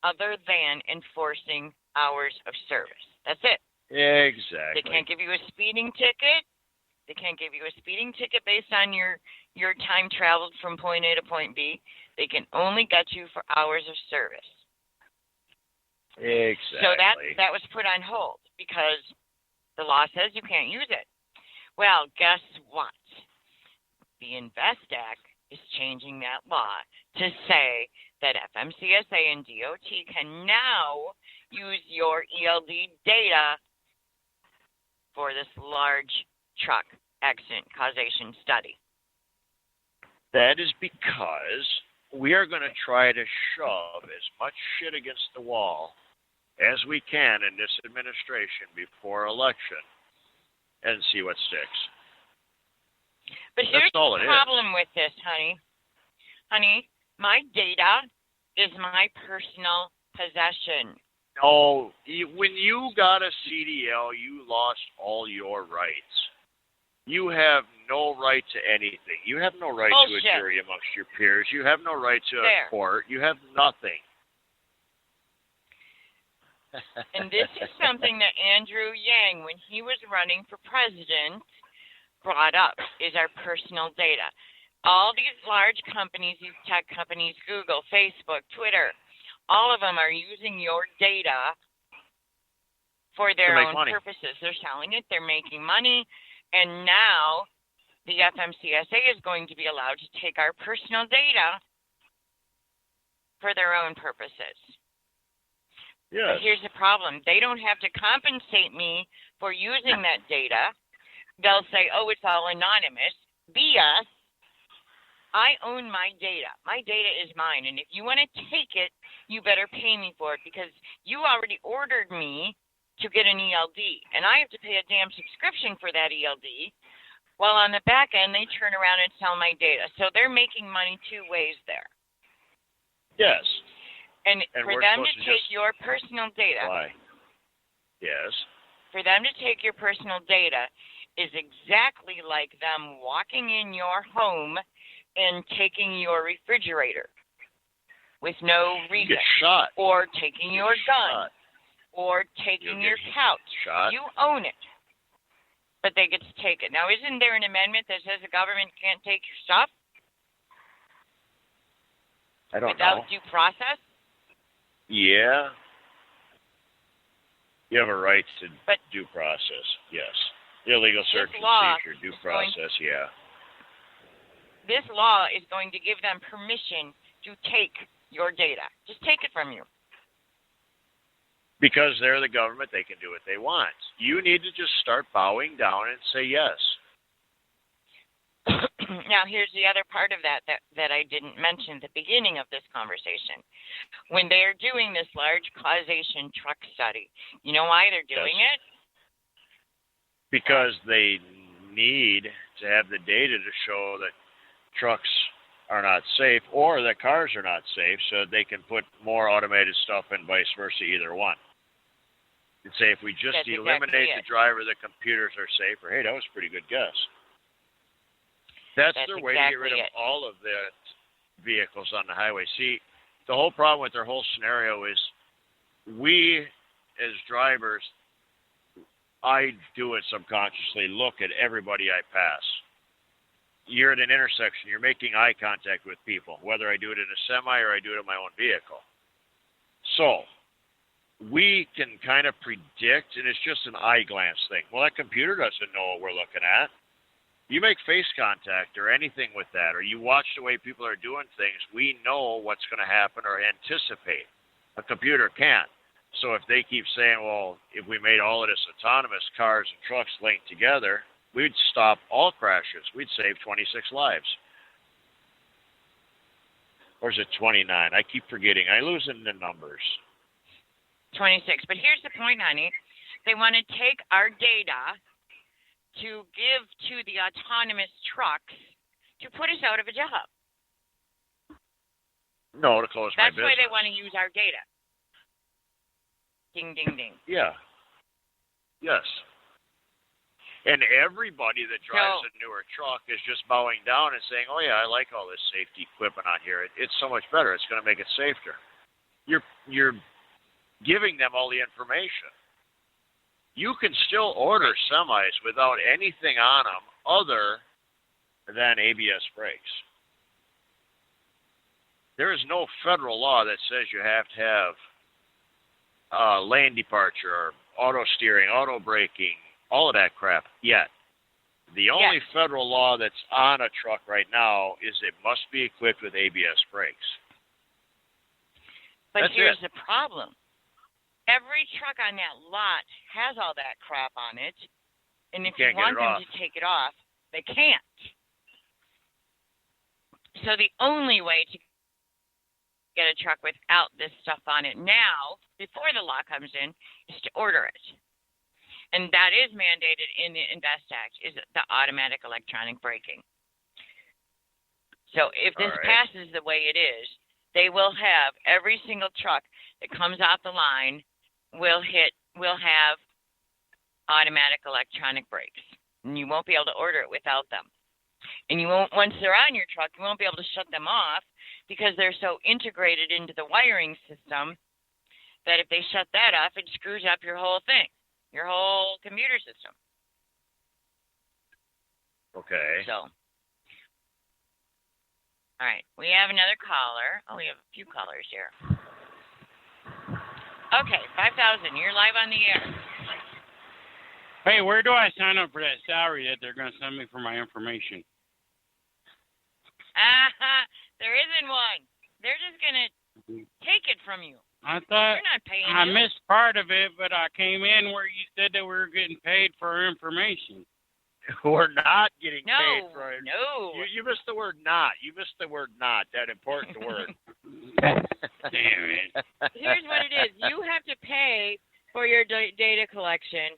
Speaker 2: other than enforcing hours of service. That's it.
Speaker 3: Exactly.
Speaker 2: They can't give you a speeding ticket. They can't give you a speeding ticket based on your time traveled from point A to point B. They can only get you for hours of service.
Speaker 3: Exactly.
Speaker 2: So that was put on hold because the law says you can't use it. Well, guess what? The Invest Act is changing that law to say that FMCSA and DOT can now use your ELD data for this large truck accident causation study.
Speaker 3: That is because we are going to try to shove as much shit against the wall as we can in this administration before election and see what sticks.
Speaker 2: But here's
Speaker 3: all
Speaker 2: the problem with this, honey. Honey, my data is my personal possession.
Speaker 3: No, when you got a CDL, you lost all your rights. You have no right to anything. You have no right to a jury amongst your peers. You have no right to a court. You have nothing.
Speaker 2: And this is something that Andrew Yang, when he was running for president, brought up, is our personal data. All these large companies, these tech companies, Google, Facebook, Twitter, all of them are using your data for their own purposes. They're selling it. They're making money. And now the FMCSA is going to be allowed to take our personal data for their own purposes.
Speaker 3: Yes.
Speaker 2: But here's the problem. They don't have to compensate me for using that data. They'll say, oh, it's all anonymous. BS. I own my data. My data is mine. And if you want to take it, you better pay me for it because you already ordered me to get an ELD. And I have to pay a damn subscription for that ELD. While on the back end, they turn around and sell my data. So they're making money two ways there.
Speaker 3: Yes.
Speaker 2: And for them to take your personal data.
Speaker 3: Why? Yes.
Speaker 2: For them to take your personal data is exactly like them walking in your home and taking your refrigerator with no reason.
Speaker 3: You get shot.
Speaker 2: Or taking your gun. Or taking your couch.
Speaker 3: Shot.
Speaker 2: You own it. But they get to take it. Now, isn't there an amendment that says the government can't take your stuff?
Speaker 3: I don't
Speaker 2: know. Without due process?
Speaker 3: Yeah. You have a right to due process, yes. Illegal search and seizure, due process, yeah.
Speaker 2: This law is going to give them permission to take your data. Just take it from you.
Speaker 3: Because they're the government, they can do what they want. You need to just start bowing down and say yes.
Speaker 2: Now, here's the other part of that I didn't mention at the beginning of this conversation. When they're doing this large causation truck study, you know why they're doing it?
Speaker 3: Because they need to have the data to show that trucks are not safe or that cars are not safe so they can put more automated stuff in, vice versa, either one. And say if we just eliminate the driver, the computers are safer. Hey, that was a pretty good guess. That's their way to get rid of all of the vehicles on the highway. See, the whole problem with their whole scenario is we, as drivers, I do it subconsciously, look at everybody I pass. You're at an intersection. You're making eye contact with people, whether I do it in a semi or I do it in my own vehicle. So we can kind of predict, and it's just an eye glance thing. Well, that computer doesn't know what we're looking at. You make face contact or anything with that, or you watch the way people are doing things, we know what's going to happen or anticipate. A computer can't. So if they keep saying, well, if we made all of this autonomous cars and trucks linked together, we'd stop all crashes. We'd save 26 lives. Or is it 29? I keep forgetting. I lose in the numbers.
Speaker 2: 26. But here's the point, honey. They want to take our data to give to the autonomous trucks to put us out of a job.
Speaker 3: No, to close my business.
Speaker 2: That's why they want to use our data. Ding, ding, ding.
Speaker 3: Yeah. Yes. And everybody that drives a newer truck is just bowing down and saying, oh, yeah, I like all this safety equipment on here. It's so much better. It's going to make it safer. You're giving them all the information. You can still order semis without anything on them other than ABS brakes. There is no federal law that says you have to have lane departure, auto steering, auto braking, all of that crap yet. The only federal law that's on a truck right now is it must be equipped with ABS brakes.
Speaker 2: But
Speaker 3: That's
Speaker 2: here's
Speaker 3: it.
Speaker 2: the problem. Every truck on that lot has all that crap on it. And if you
Speaker 3: can't get
Speaker 2: want
Speaker 3: it
Speaker 2: them
Speaker 3: off.
Speaker 2: to take it off, they can't. So the only way to get a truck without this stuff on it now, before the law comes in, is to order it. And that is mandated in the INVEST Act, is the automatic electronic braking. So if this passes the way it is, they will have every single truck that comes off the line will have automatic electronic brakes. And you won't be able to order it without them. And you won't, once they're on your truck, you won't be able to shut them off because they're so integrated into the wiring system that if they shut that off, it screws up your whole thing, your whole computer system.
Speaker 3: Okay.
Speaker 2: So, all right, we have another caller. Oh, we have a few callers here. Okay, 5,000. You're live on the air.
Speaker 5: Hey, where do I sign up for that salary that they're going to send me for my information?
Speaker 2: There isn't one. They're just going to take it from you.
Speaker 5: I thought
Speaker 2: They're not paying
Speaker 5: I
Speaker 2: you.
Speaker 5: missed part of it, but I came in where you said that we were getting paid for our information.
Speaker 3: We're not getting paid
Speaker 2: No,
Speaker 3: for it.
Speaker 2: no.
Speaker 3: You missed the word not. You missed the word not, that important word.
Speaker 5: Damn it.
Speaker 2: Here's what it is. You have to pay for your data collection,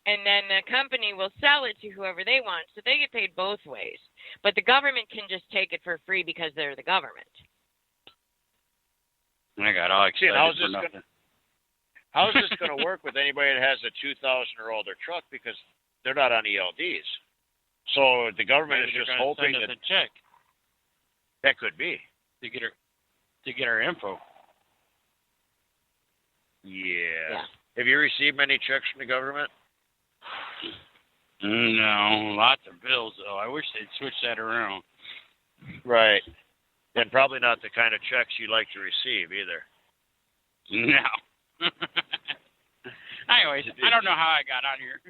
Speaker 2: and then the company will sell it to whoever they want, so they get paid both ways. But the government can just take it for free because they're the government.
Speaker 5: I got all excited for nothing.
Speaker 3: How's this going to work with anybody that has a 2000 or older truck because they're not on ELDs? So the government
Speaker 5: Maybe
Speaker 3: is
Speaker 5: they're
Speaker 3: just
Speaker 5: gonna
Speaker 3: hoping
Speaker 5: send
Speaker 3: that
Speaker 5: us a check
Speaker 3: that could be.
Speaker 5: to get our info.
Speaker 3: Yeah. Have you received many checks from the government?
Speaker 5: No, lots of bills though. I wish they'd switch that around.
Speaker 3: Right. And probably not the kind of checks you like to receive either.
Speaker 5: No. Anyways, I don't know how I got on here.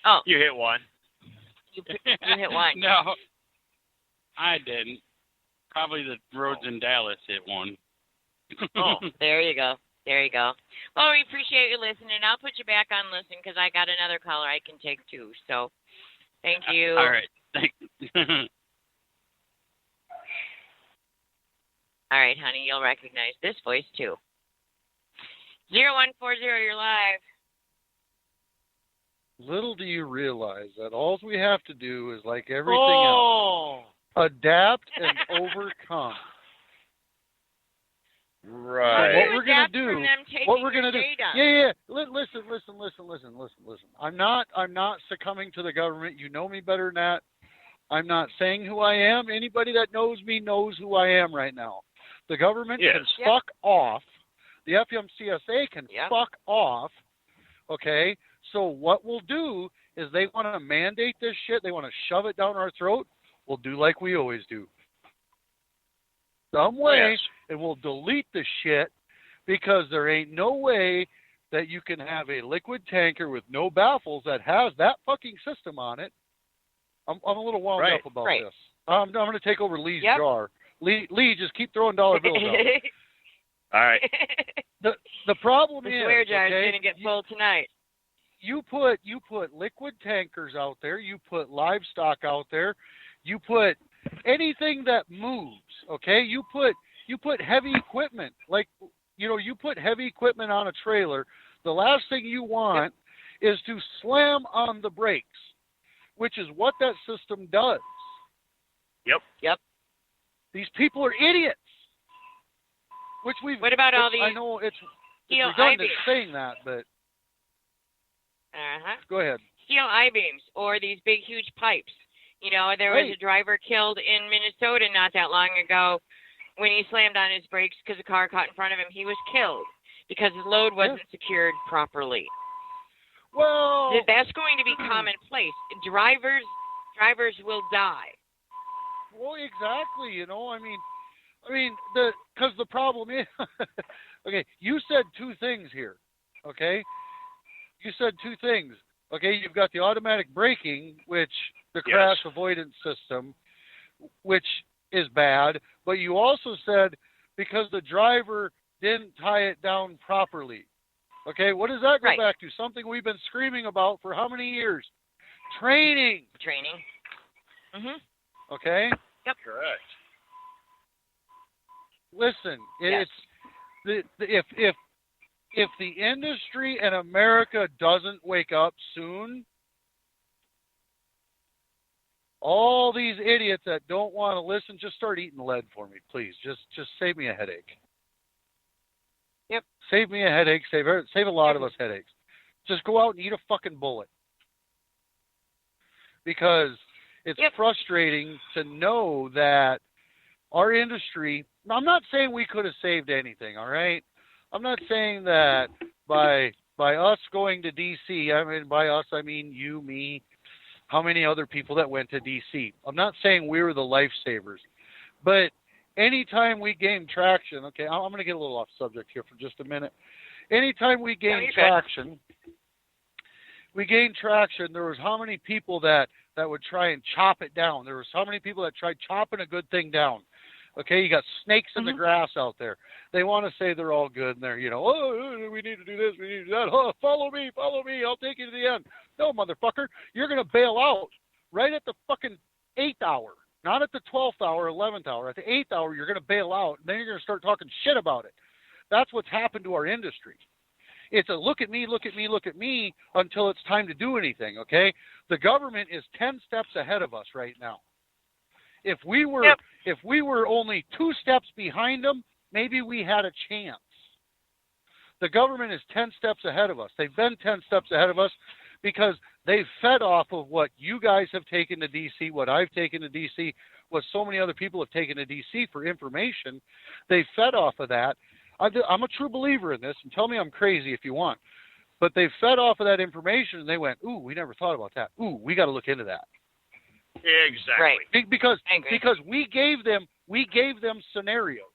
Speaker 2: Oh,
Speaker 3: You hit one.
Speaker 2: you hit one.
Speaker 5: No, I didn't. Probably the roads in Dallas hit one.
Speaker 3: Oh.
Speaker 2: There you go. There you go. Well, we appreciate you listening. I'll put you back on listen because I got another caller I can take too. So, thank you.
Speaker 5: All right. Thank you.
Speaker 2: All right, honey, you'll recognize this voice too. 0140, you're live.
Speaker 6: Little do you realize that all we have to do is like everything
Speaker 3: Oh.
Speaker 6: else, adapt and overcome.
Speaker 3: Right.
Speaker 6: What we're gonna
Speaker 2: Adapt
Speaker 6: do?
Speaker 2: from them taking
Speaker 6: What we're gonna
Speaker 2: your
Speaker 6: do?
Speaker 2: data.
Speaker 6: Yeah. Listen. I'm not succumbing to the government. You know me better than that. I'm not saying who I am. Anybody that knows me knows who I am right now. The government can fuck off. The FMCSA can fuck off. Okay? So what we'll do is they want to mandate this shit. They want to shove it down our throat. We'll do like we always do. Some way, and we'll delete the shit because there ain't no way that you can have a liquid tanker with no baffles that has that fucking system on it. I'm a little wound up about this. I'm going to take over Lee's jar. Lee, just keep throwing dollar bills out.
Speaker 3: All right.
Speaker 6: The problem
Speaker 2: the
Speaker 6: is,
Speaker 2: swear jar is going to get full tonight.
Speaker 6: You put liquid tankers out there. You put livestock out there. You put anything that moves. Okay. You put heavy equipment, like you put heavy equipment on a trailer. The last thing you want is to slam on the brakes, which is what that system does.
Speaker 3: Yep.
Speaker 6: These people are idiots.
Speaker 2: What about all these?
Speaker 6: I know it's redundant saying that, but go ahead.
Speaker 2: Steel I-beams or these big, huge pipes. There was a driver killed in Minnesota not that long ago when he slammed on his brakes because a car caught in front of him. He was killed because his load wasn't secured properly.
Speaker 6: Well,
Speaker 2: that's going to be commonplace. Drivers will die.
Speaker 6: Well, exactly. Because the problem is, Okay, you said two things here. Okay, you said two things. Okay, you've got the automatic braking, which the crash avoidance system, which is bad, but you also said because the driver didn't tie it down properly. Okay, what does that go back to? Something we've been screaming about for how many years? Training.
Speaker 2: Mhm.
Speaker 6: Okay.
Speaker 2: Yep.
Speaker 3: Correct.
Speaker 6: Listen, it's if the industry in America doesn't wake up soon, all these idiots that don't want to listen, just start eating lead for me, please. Just save me a headache.
Speaker 2: Yep.
Speaker 6: Save me a headache. Save a lot of us headaches. Just go out and eat a fucking bullet. Because it's frustrating to know that our industry, I'm not saying we could have saved anything, all right? I'm not saying that by us going to D.C., I mean, by us, I mean you, me, how many other people that went to D.C. I'm not saying we were the lifesavers. But anytime we gain traction, okay, I'm going to get a little off subject here for just a minute. Anytime we gain traction, there was how many people that would try and chop it down. There was how many people that tried chopping a good thing down. Okay, you got snakes in the grass out there. They want to say they're all good, and they're, oh, we need to do this, we need to do that. Oh, follow me, I'll take you to the end. No, motherfucker, you're going to bail out right at the fucking 8th hour, not at the 12th hour, 11th hour. At the 8th hour, you're going to bail out, and then you're going to start talking shit about it. That's what's happened to our industry. It's a look at me until it's time to do anything, okay? The government is 10 steps ahead of us right now. If we were only 2 steps behind them, maybe we had a chance. The government is 10 steps ahead of us. They've been 10 steps ahead of us because they've fed off of what you guys have taken to D.C., what I've taken to D.C., what so many other people have taken to D.C. for information. They fed off of that. I'm a true believer in this, and tell me I'm crazy if you want. But they fed off of that information, and they went, ooh, we never thought about that. Ooh, we got to look into that.
Speaker 3: Exactly.
Speaker 2: Right.
Speaker 6: Because we gave them scenarios.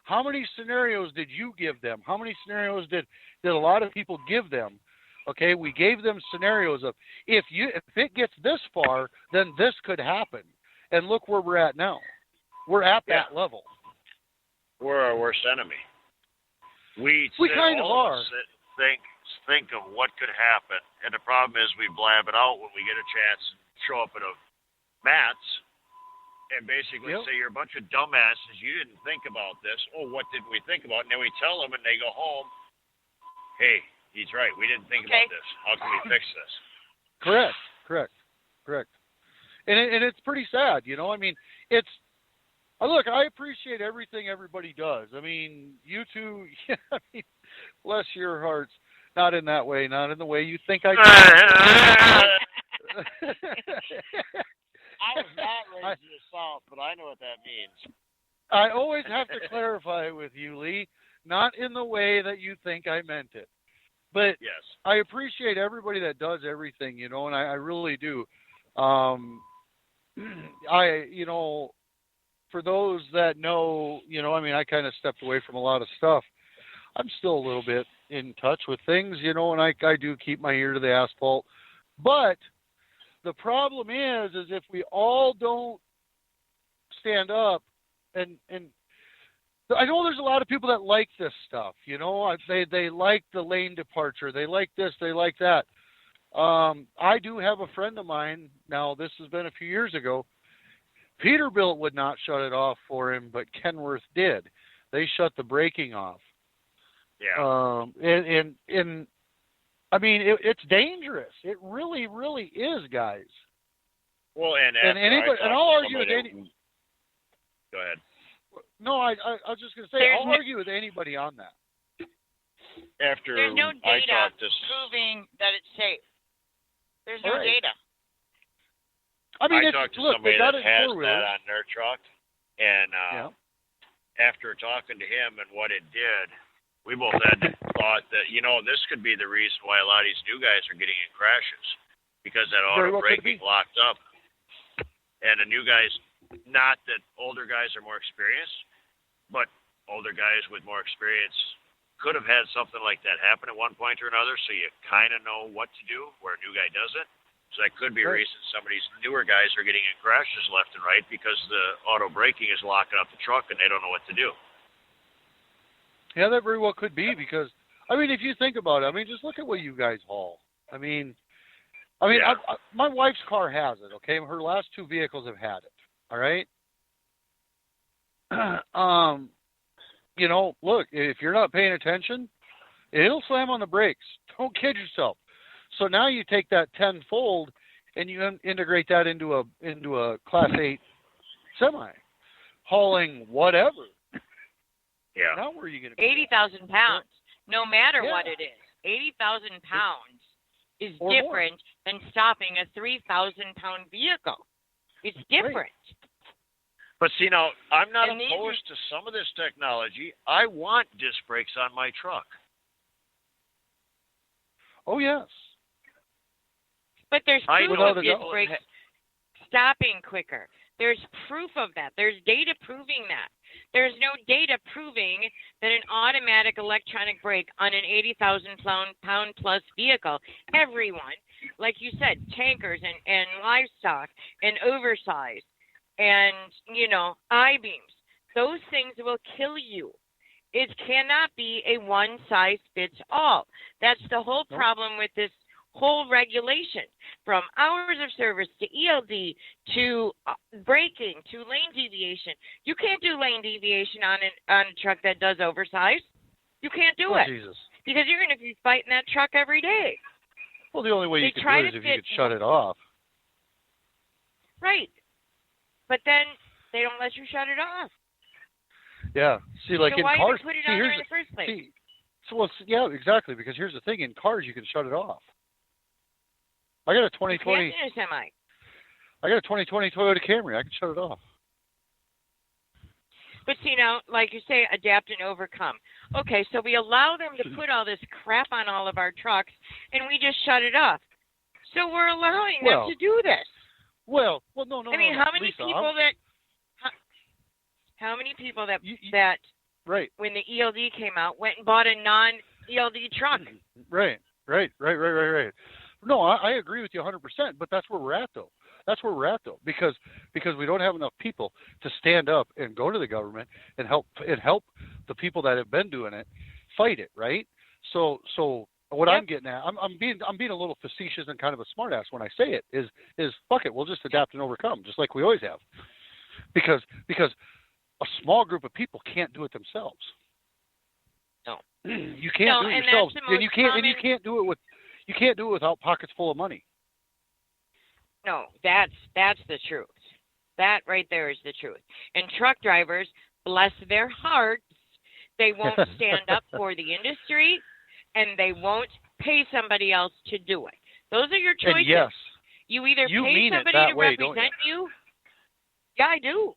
Speaker 6: How many scenarios did you give them? How many scenarios did a lot of people give them? Okay, we gave them scenarios of if it gets this far, then this could happen. And look where we're at now. We're at that level.
Speaker 3: We're our worst enemy. We
Speaker 6: kind of are.
Speaker 3: Think of what could happen, and the problem is we blab it out when we get a chance and show up at a Matt's and basically say you're a bunch of dumbasses. You didn't think about this. Oh, what did we think about? And then we tell them, and they go home. Hey, he's right. We didn't think about this. How can we fix this?
Speaker 6: Correct. And it's pretty sad, I mean, it's. Look, I appreciate everything everybody does. I mean, you two, bless your hearts. Not in that way, not in the way you think I do.
Speaker 3: I was not raised in the South, but I know what that means.
Speaker 6: I always have to clarify it with you, Lee. Not in the way that you think I meant it. But
Speaker 3: yes,
Speaker 6: I appreciate everybody that does everything, and I really do. For those that know, I mean, I kind of stepped away from a lot of stuff. I'm still a little bit in touch with things, and I do keep my ear to the asphalt. But the problem is if we all don't stand up, and I know there's a lot of people that like this stuff, they like the lane departure, they like this, they like that. I do have a friend of mine, now this has been a few years ago, Peterbilt would not shut it off for him, but Kenworth did. They shut the braking off.
Speaker 3: Yeah.
Speaker 6: And I mean, it's dangerous. It really, really is, guys.
Speaker 3: Well, and
Speaker 6: I'll argue with any.
Speaker 3: Go ahead.
Speaker 6: No, I was just going to say, I'll argue with anybody on that.
Speaker 3: After
Speaker 2: there's no data proving that it's safe. There's no data.
Speaker 6: I mean,
Speaker 3: I talked to somebody that has that on their truck, and after talking to him and what it did, we both had thought that, this could be the reason why a lot of these new guys are getting in crashes, because that auto braking locked up. And the new guys, not that older guys are more experienced, but older guys with more experience could have had something like that happen at one point or another, so you kind of know what to do where a new guy doesn't. So that could be a reason some of these newer guys are getting in crashes left and right because the auto braking is locking up the truck and they don't know what to do.
Speaker 6: Yeah, that very well could be because, I mean, if you think about it, I mean, just look at what you guys haul. I mean,
Speaker 3: Yeah.
Speaker 6: my wife's car has it, okay? Her last two vehicles have had it, all right? You know, look, if you're not paying attention, it'll slam on the brakes. Don't kid yourself. So now you take that 10-fold and you integrate that into a Class 8 semi, hauling whatever.
Speaker 3: Yeah.
Speaker 6: Now where are you going to be?
Speaker 2: 80,000 pounds, no matter what it is. 80,000 pounds is different than stopping a 3,000-pound vehicle. It's different.
Speaker 3: Right. But see, now, I'm not opposed to some of this technology. I want disc brakes on my truck.
Speaker 6: Oh, yes.
Speaker 2: But there's proof of disc brakes stopping quicker. There's proof of that. There's data proving that. There's no data proving that an automatic electronic brake on an 80,000-pound plus vehicle, everyone, like you said, tankers and livestock and oversized, and, you know, I-beams. Those things will kill you. It cannot be a one-size-fits-all. That's the whole problem with this whole regulation, from hours of service to ELD to braking to lane deviation. You can't do lane deviation on a truck that does oversized. You can't do it.
Speaker 6: Jesus.
Speaker 2: Because you're going to be fighting that truck every day.
Speaker 6: Well, the only way you could do it is if you could shut it off.
Speaker 2: Right. But then they don't let you shut it off.
Speaker 6: Yeah. See, like
Speaker 2: so
Speaker 6: in
Speaker 2: why
Speaker 6: cars.
Speaker 2: Did they put it on there in the first place?
Speaker 6: Yeah, exactly. Because here's the thing: in cars, you can shut it off. I got a 2020. I got a 2020 Toyota Camry. I can shut it off.
Speaker 2: But see, now, like you say, adapt and overcome. Okay, so we allow them to put all this crap on all of our trucks, and we just shut it off. So we're allowing them to do this.
Speaker 6: No.
Speaker 2: I mean, how many people that? How many people that
Speaker 6: right
Speaker 2: when the ELD came out went and bought a non-ELD truck?
Speaker 6: Right. No, I agree with you 100%. But that's where we're at, though. Because we don't have enough people to stand up and go to the government and help the people that have been doing it fight it, right? So what I'm getting at, I'm being a little facetious and kind of a smartass when I say it is fuck it, we'll just adapt and overcome, just like we always have, because a small group of people can't do it themselves.
Speaker 2: No,
Speaker 6: you can't do it yourselves, and you can't do it without pockets full of money.
Speaker 2: No, that's the truth. That right there is the truth. And truck drivers, bless their hearts, they won't stand up for the industry, and they won't pay somebody else to do it. Those are your choices.
Speaker 6: And yes,
Speaker 2: you either pay somebody to represent you. Yeah, I do.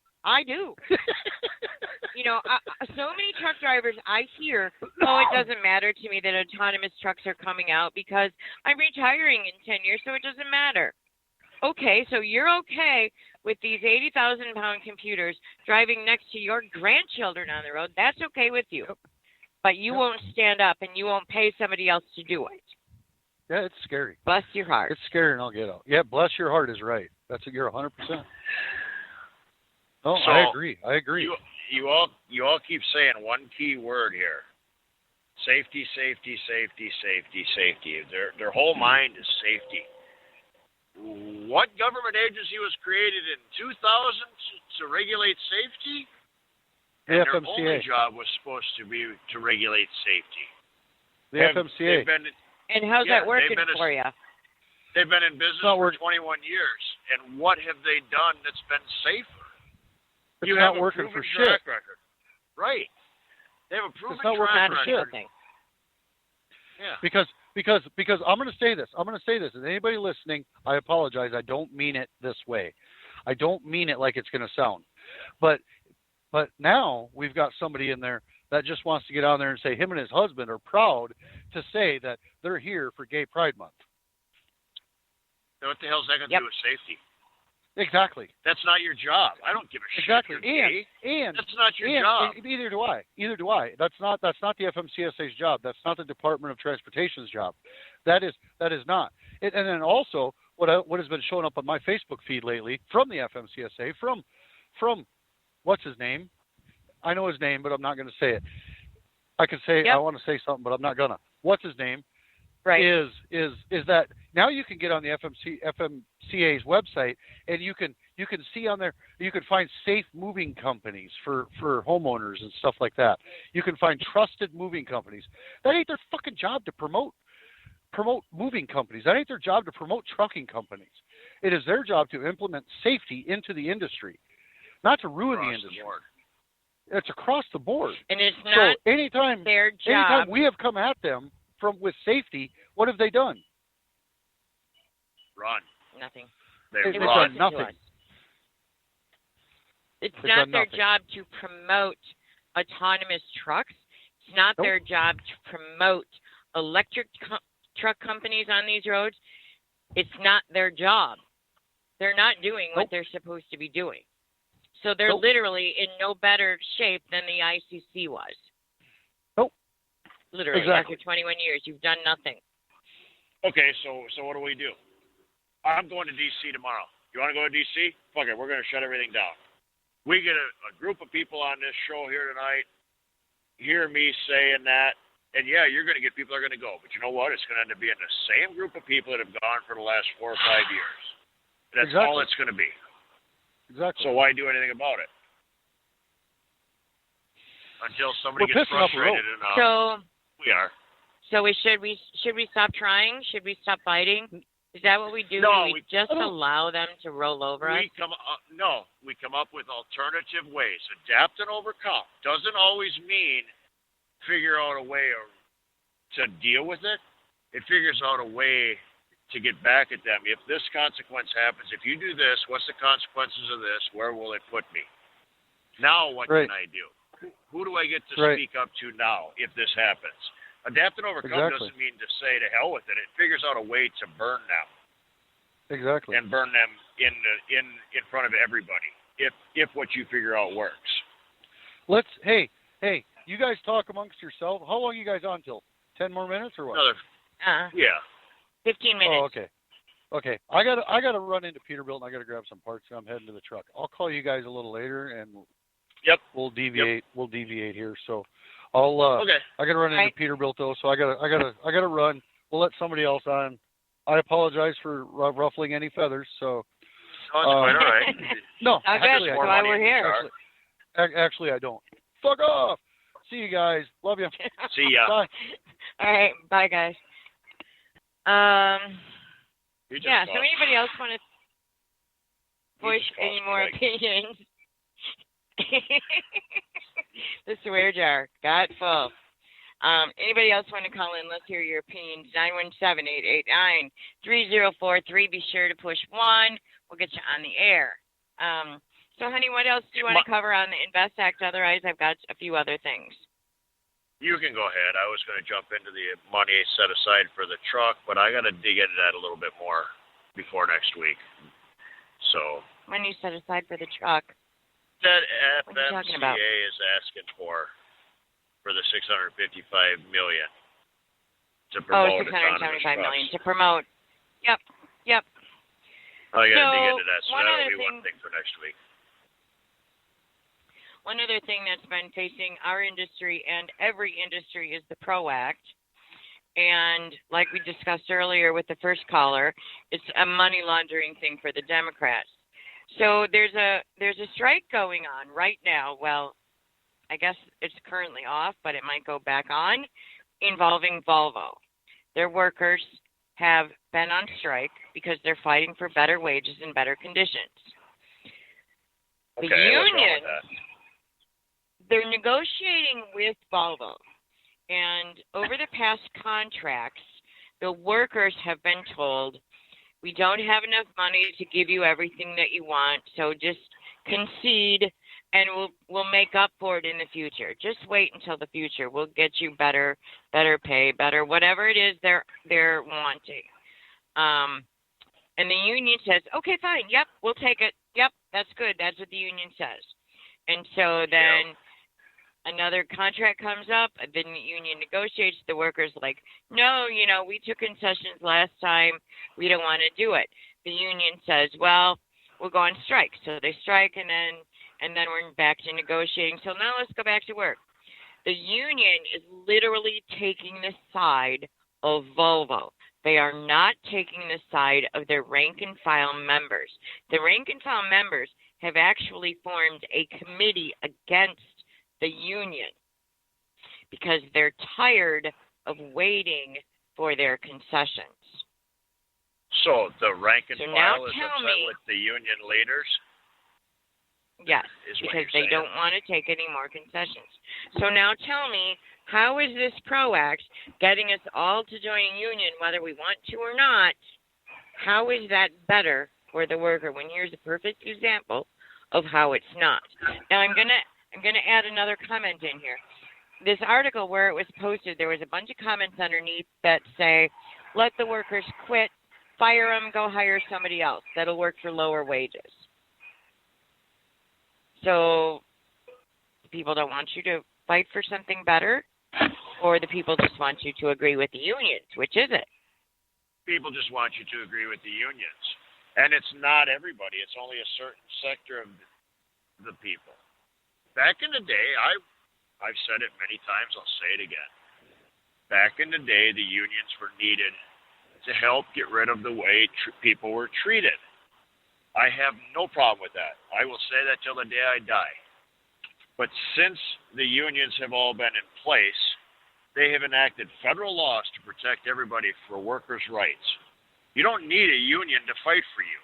Speaker 2: You know, so many truck drivers I hear, it doesn't matter to me that autonomous trucks are coming out because I'm retiring in 10 years, so it doesn't matter. Okay, so you're okay with these 80,000-pound computers driving next to your grandchildren on the road. That's okay with you. But you won't stand up and you won't pay somebody else to do it.
Speaker 6: Yeah, it's scary.
Speaker 2: Bless your heart.
Speaker 6: It's scary and I'll get out. Yeah, bless your heart is right. You're 100%. Oh, so I agree.
Speaker 3: You all keep saying one key word here. Safety. Their whole mind is safety. What government agency was created in 2000 to regulate safety?
Speaker 6: The
Speaker 3: and
Speaker 6: FMCA.
Speaker 3: Their only job was supposed to be to regulate safety.
Speaker 6: The FMCA.
Speaker 2: And how's that working for you?
Speaker 3: They've been in business for 21 years, and what have they done that's been safer?
Speaker 6: It's not working for shit.
Speaker 3: Record. Right. They have a proven
Speaker 6: it's not working
Speaker 3: track
Speaker 6: for
Speaker 3: record.
Speaker 6: Shit.
Speaker 3: Yeah.
Speaker 6: Because I'm going to say this. And anybody listening, I apologize. I don't mean it this way. I don't mean it like it's going to sound. But now we've got somebody in there that just wants to get on there and say him and his husband are proud to say that they're here for Gay Pride Month.
Speaker 3: So what the hell is that going to do with safety?
Speaker 6: Exactly.
Speaker 3: That's not your job. I don't give a
Speaker 6: Exactly.
Speaker 3: shit. Exactly.
Speaker 6: And
Speaker 3: that's not your job.
Speaker 6: Either do I. Either do I. That's not the FMCSA's job. That's not the Department of Transportation's job. That is not. And then also what has been showing up on my Facebook feed lately from the FMCSA from what's his name? I know his name, but I'm not going to say it. I can say I want to say something, but I'm not gonna. What's his name?
Speaker 2: Right.
Speaker 6: Is that now you can get on the FMCA's website and you can see on there, you can find safe moving companies for homeowners and stuff like that. You can find trusted moving companies. That ain't their fucking job to promote moving companies. That ain't their job to promote trucking companies. It is their job to implement safety into the industry, not to ruin the industry. It's across the board.
Speaker 2: And it's not
Speaker 6: anytime we have come at them with safety, what have they done?
Speaker 3: Run.
Speaker 2: Nothing.
Speaker 3: They've
Speaker 6: done nothing.
Speaker 2: It's not their job to promote autonomous trucks. It's not their job to promote electric truck companies on these roads. It's not their job. They're not doing what they're supposed to be doing. So they're literally in no better shape than the ICC was.
Speaker 6: Nope.
Speaker 2: Literally,
Speaker 6: exactly.
Speaker 2: After 21 years, you've done nothing.
Speaker 3: Okay, so what do we do? I'm going to D.C. tomorrow. You want to go to D.C.? Fuck it, we're going to shut everything down. We get a group of people on this show here tonight, hear me saying that, and yeah, you're going to get people that are going to go. But you know what? It's going to end up being the same group of people that have gone for the last 4 or 5 years. That's all it's going to be.
Speaker 6: Exactly.
Speaker 3: So why do anything about it? Until somebody gets frustrated enough.
Speaker 2: So
Speaker 3: we are.
Speaker 2: So should we stop trying? Should we stop fighting? Is that what we do?
Speaker 3: No,
Speaker 2: we just allow them to roll over us?
Speaker 3: We come up with alternative ways. Adapt and overcome. Doesn't always mean figure out a way to deal with it. It figures out a way to get back at them. If this consequence happens, if you do this, what's the consequences of this? Where will it put me? Now what can I do? Who do I get to speak up to now if this happens? Adapt and overcome doesn't mean to say to hell with it. It figures out a way to burn them.
Speaker 6: Exactly.
Speaker 3: And burn them in front of everybody. If what you figure out works.
Speaker 6: Hey, you guys talk amongst yourselves. How long are you guys on till? 10 more minutes or what?
Speaker 3: Yeah.
Speaker 2: 15 minutes.
Speaker 6: Oh, okay. Okay. I gotta run into Peterbilt and I gotta grab some parts and I'm heading to the truck. I'll call you guys a little later and we'll deviate. We'll deviate here. So I'll I gotta run into Peterbilt though, so I gotta run. We'll let somebody else on. I apologize for ruffling any feathers. So
Speaker 3: it's quite all right.
Speaker 6: No,
Speaker 2: actually, that's why we're here.
Speaker 6: Actually, I don't. Fuck off. See you guys. Love you.
Speaker 3: See ya.
Speaker 6: Bye.
Speaker 2: All right. Bye, guys. So anybody else want to voice any more opinions? The swear jar got full. Anybody else want to call in? Let's hear your opinions. 917-889-3043. Be sure to push 1. We'll get you on the air. So, honey, what else do you want to cover on the Invest Act? Otherwise, I've got a few other things.
Speaker 3: You can go ahead. I was going to jump into the money set aside for the truck, but I got to dig into that a little bit more before next week. So
Speaker 2: money set aside for the truck.
Speaker 3: That
Speaker 2: what are you talking about?
Speaker 3: FMCA is asking for the $655 million to promote
Speaker 2: $675 million to promote. Yep.
Speaker 3: I got to dig into that. So that'll be one thing for next week.
Speaker 2: One other thing that's been facing our industry and every industry is the PRO Act. And like we discussed earlier with the first caller, it's a money laundering thing for the Democrats. So there's a strike going on right now. Well, I guess it's currently off, but it might go back on, involving Volvo. Their workers have been on strike because they're fighting for better wages and better conditions. The union, they're negotiating with Volvo, and over the past contracts, the workers have been told, we don't have enough money to give you everything that you want, so just concede, and we'll make up for it in the future. Just wait until the future. We'll get you better pay, better whatever it is they're wanting. And the union says, okay, fine. Yep, we'll take it. Yep, that's good. That's what the union says. And so then another contract comes up. The union negotiates. The worker's like, no, we took concessions last time. We don't want to do it. The union says, well, we'll go on strike. So they strike, and then we're back to negotiating. So now let's go back to work. The union is literally taking the side of Volvo. They are not taking the side of their rank and file members. The rank and file members have actually formed a committee against the union because they're tired of waiting for their concessions.
Speaker 3: So the rank and
Speaker 2: now
Speaker 3: file is
Speaker 2: tell
Speaker 3: upset
Speaker 2: me,
Speaker 3: with the union leaders?
Speaker 2: Yes, because they don't want to take any more concessions. So now tell me, how is this PRO Act getting us all to join a union, whether we want to or not? How is that better for the worker? When here's a perfect example of how it's not. Now I'm gonna add another comment in here. This article where it was posted, there was a bunch of comments underneath that say, "Let the workers quit, fire them, go hire somebody else that'll work for lower wages." So people don't want you to fight for something better, or the people just want you to agree with the unions? Which is it?
Speaker 3: People just want you to agree with the unions. And it's not everybody. It's only a certain sector of the people. Back in the day, I've said it many times, I'll say it again. Back in the day, the unions were needed to help get rid of the way people were treated. I have no problem with that. I will say that till the day I die. But since the unions have all been in place, they have enacted federal laws to protect everybody for workers' rights. You don't need a union to fight for you.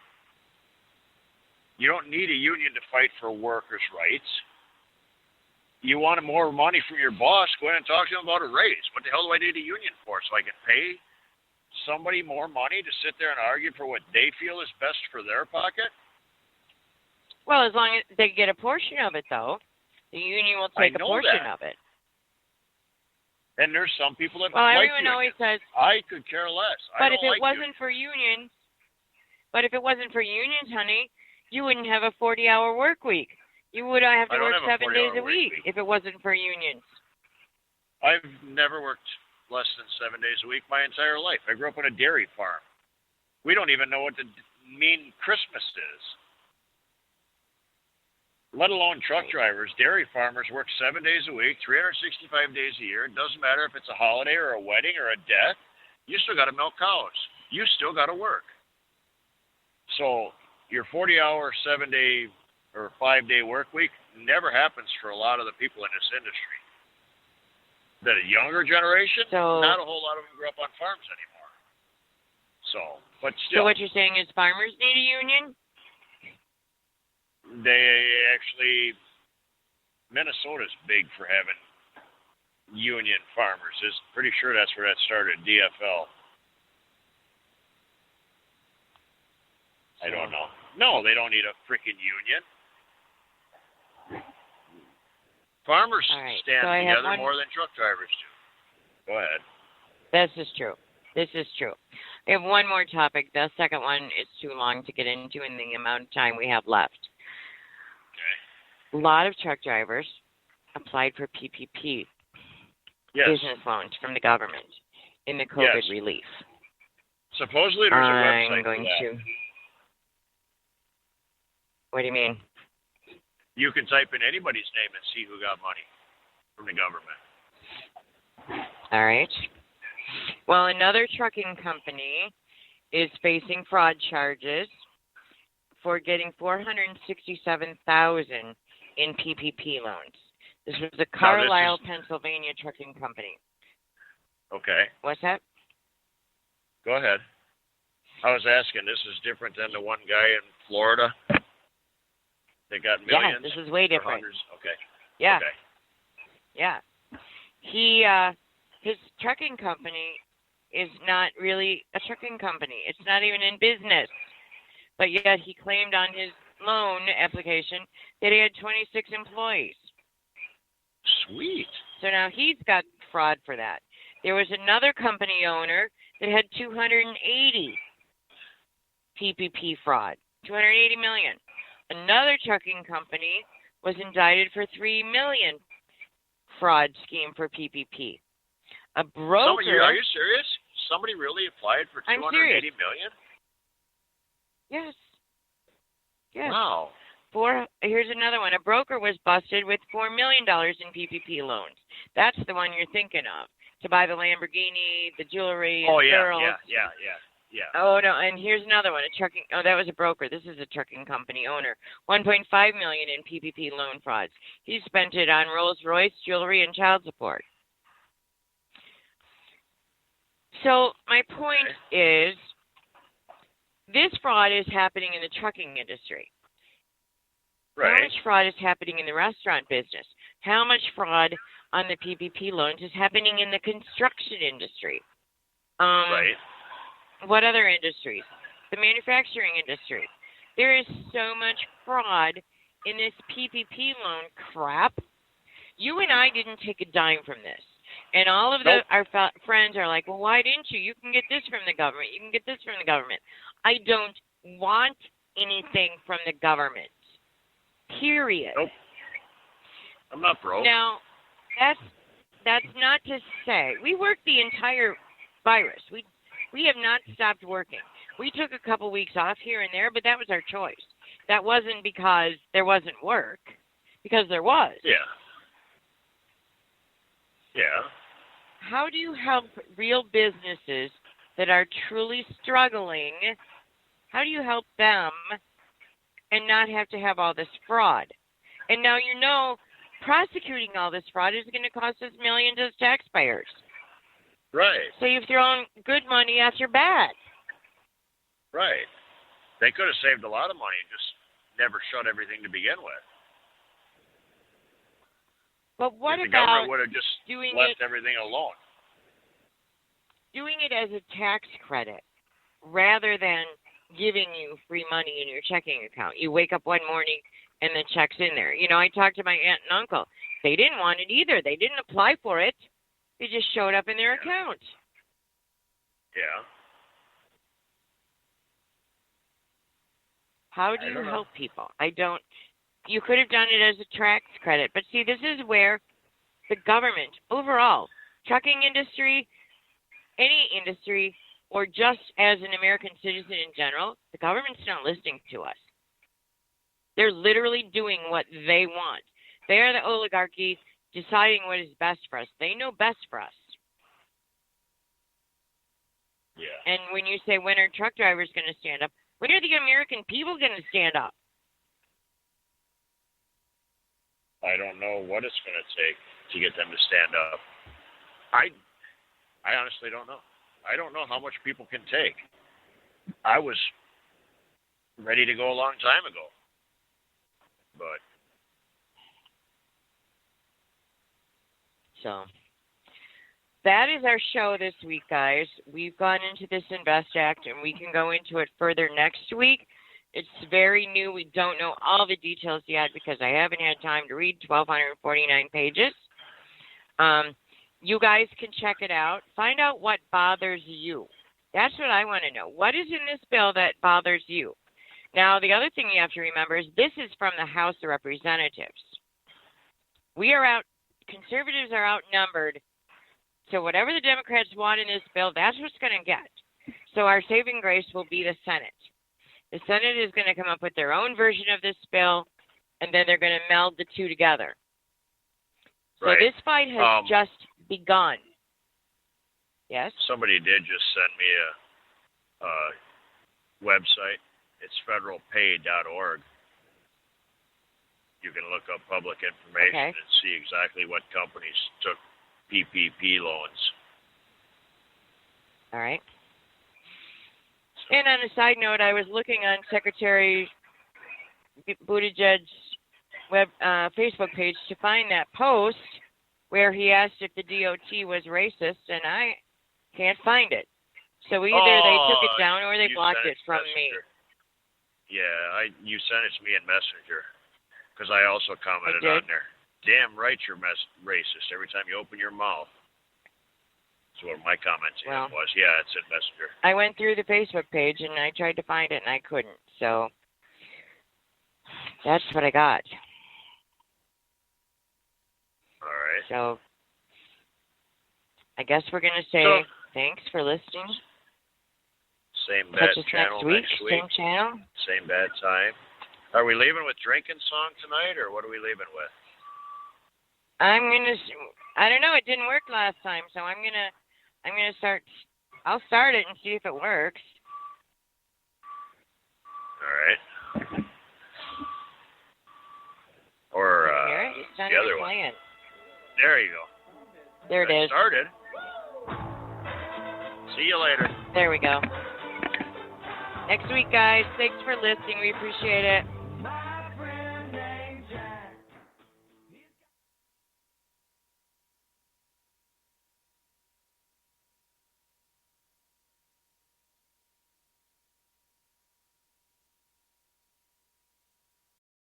Speaker 3: You don't need a union to fight for workers' rights. You want more money from your boss, go ahead and talk to him about a raise. What the hell do I need a union for? So I can pay somebody more money to sit there and argue for what they feel is best for their pocket?
Speaker 2: Well, as long as they get a portion of it, though. The union will take a portion of it.
Speaker 3: And there's some people that
Speaker 2: well,
Speaker 3: like
Speaker 2: everyone always says,
Speaker 3: I could care less.
Speaker 2: But if it wasn't for unions, honey, you wouldn't have a 40-hour work week. You would have to work 7 days a week if it wasn't for unions.
Speaker 3: I've never worked less than 7 days a week my entire life. I grew up on a dairy farm. We don't even know what the mean Christmas is. Let alone truck drivers. Dairy farmers work 7 days a week, 365 days a year. It doesn't matter if it's a holiday or a wedding or a death. You still got to milk cows. You still got to work. So your 40-hour, 7-day, or 5-day work week never happens for a lot of the people in this industry. The younger generation, not a whole lot of them grew up on farms anymore. But still.
Speaker 2: So what you're saying is farmers need a union?
Speaker 3: Minnesota's big for having union farmers. It's pretty sure that's where that started, DFL. I don't know. No, they don't need a freaking union. Farmers stand together more than truck drivers do. Go ahead.
Speaker 2: This is true. We have one more topic. The second one is too long to get into in the amount of time we have left.
Speaker 3: Okay.
Speaker 2: A lot of truck drivers applied for PPP business loans from the government in the COVID relief.
Speaker 3: Supposedly there's a website for that.
Speaker 2: What do you mean?
Speaker 3: You can type in anybody's name and see who got money from the government.
Speaker 2: All right. Well, another trucking company is facing fraud charges for getting $467,000 in PPP loans. This was the Carlisle, Pennsylvania trucking company.
Speaker 3: Okay.
Speaker 2: What's that?
Speaker 3: Go ahead. I was asking, this is different than the one guy in Florida that got millions?
Speaker 2: Yeah, this is way different.
Speaker 3: Okay.
Speaker 2: Yeah.
Speaker 3: Okay.
Speaker 2: Yeah. His trucking company is not really a trucking company. It's not even in business. But yet he claimed on his loan application that he had 26 employees.
Speaker 3: Sweet.
Speaker 2: So now he's got fraud for that. There was another company owner that had 280. PPP fraud, $280 million. Another trucking company was indicted for $3 million fraud scheme for PPP. A broker.
Speaker 3: Are you serious? Somebody really applied for $280 million?
Speaker 2: Yes. Yes.
Speaker 3: Wow.
Speaker 2: Here's another one. A broker was busted with $4 million in PPP loans. That's the one you're thinking of, to buy the Lamborghini, the jewelry, and girls.
Speaker 3: Yeah.
Speaker 2: Oh no, and here's another one. That was a broker. This is a trucking company owner. $1.5 million in PPP loan frauds. He spent it on Rolls-Royce, jewelry, and child support. So my point is, this fraud is happening in the trucking industry.
Speaker 3: Right.
Speaker 2: How much fraud is happening in the restaurant business? How much fraud on the PPP loans is happening in the construction industry?
Speaker 3: Right.
Speaker 2: What other industries? The manufacturing industry. There is so much fraud in this PPP loan crap. You and I didn't take a dime from this. And all of our friends are like, well, why didn't you? You can get this from the government. You can get this from the government. I don't want anything from the government. Period.
Speaker 3: Nope. I'm not broke.
Speaker 2: Now, that's not to say we worked the entire virus. We have not stopped working. We took a couple weeks off here and there, but that was our choice. That wasn't because there wasn't work, because there was.
Speaker 3: Yeah. Yeah.
Speaker 2: How do you help real businesses that are truly struggling? How do you help them and not have to have all this fraud? And now prosecuting all this fraud is going to cost us millions as taxpayers.
Speaker 3: Right.
Speaker 2: So you've thrown good money after bad.
Speaker 3: Right. They could have saved a lot of money and just never shut everything to begin with.
Speaker 2: But what
Speaker 3: if the
Speaker 2: about
Speaker 3: government would have just left everything alone?
Speaker 2: Doing it as a tax credit rather than giving you free money in your checking account. You wake up one morning and the check's in there. I talked to my aunt and uncle. They didn't want it either. They didn't apply for it. It just showed up in their account.
Speaker 3: Yeah.
Speaker 2: How do you help people? You could have done it as a tax credit. But see, this is where the government, overall, trucking industry, any industry, or just as an American citizen in general, the government's not listening to us. They're literally doing what they want. They are the oligarchy deciding what is best for us. They know best for us.
Speaker 3: Yeah.
Speaker 2: And when you say, when are truck drivers going to stand up? When are the American people going to stand up?
Speaker 3: I don't know what it's going to take to get them to stand up. I honestly don't know. I don't know how much people can take. I was ready to go a long time ago. But
Speaker 2: so that is our show this week, guys. We've gone into this Invest Act, and we can go into it further next week. It's very new. We don't know all the details yet because I haven't had time to read 1,249 pages. You guys can check it out. Find out what bothers you. That's what I want to know. What is in this bill that bothers you? Now, the other thing you have to remember is this is from the House of Representatives. Conservatives are outnumbered. So whatever the Democrats want in this bill, that's what's going to get. So our saving grace will be the Senate. The Senate is going to come up with their own version of this bill, and then they're going to meld the two together. So
Speaker 3: right.
Speaker 2: This fight has just begun. Yes?
Speaker 3: Somebody did just send me a website. It's federalpay.org. You can look up public information and see exactly what companies took PPP loans.
Speaker 2: All right. And on a side note, I was looking on Secretary Buttigieg's Facebook page to find that post where he asked if the DOT was racist, and I can't find it. So either they took it down or they blocked it from me.
Speaker 3: Yeah, you sent it to me in Messenger because I also commented on there. Damn right you're racist every time you open your mouth. That's what my comment to
Speaker 2: Well,
Speaker 3: him was. Yeah, it's in Messenger.
Speaker 2: I went through the Facebook page and I tried to find it and I couldn't. So that's what I got.
Speaker 3: All right.
Speaker 2: So I guess we're going to say thanks for listening.
Speaker 3: Same bad
Speaker 2: Catch us
Speaker 3: channel
Speaker 2: next week.
Speaker 3: next week.
Speaker 2: Same channel.
Speaker 3: Same bad time. Are we leaving with drinking song tonight, or what are we leaving with?
Speaker 2: I don't know. It didn't work last time, so I'm gonna start. I'll start it and see if it works.
Speaker 3: All right. Or
Speaker 2: It's not
Speaker 3: the other
Speaker 2: even
Speaker 3: one.
Speaker 2: playing.
Speaker 3: There you go.
Speaker 2: There it is.
Speaker 3: Started. See you later.
Speaker 2: There we go. Next week, guys. Thanks for listening. We appreciate it.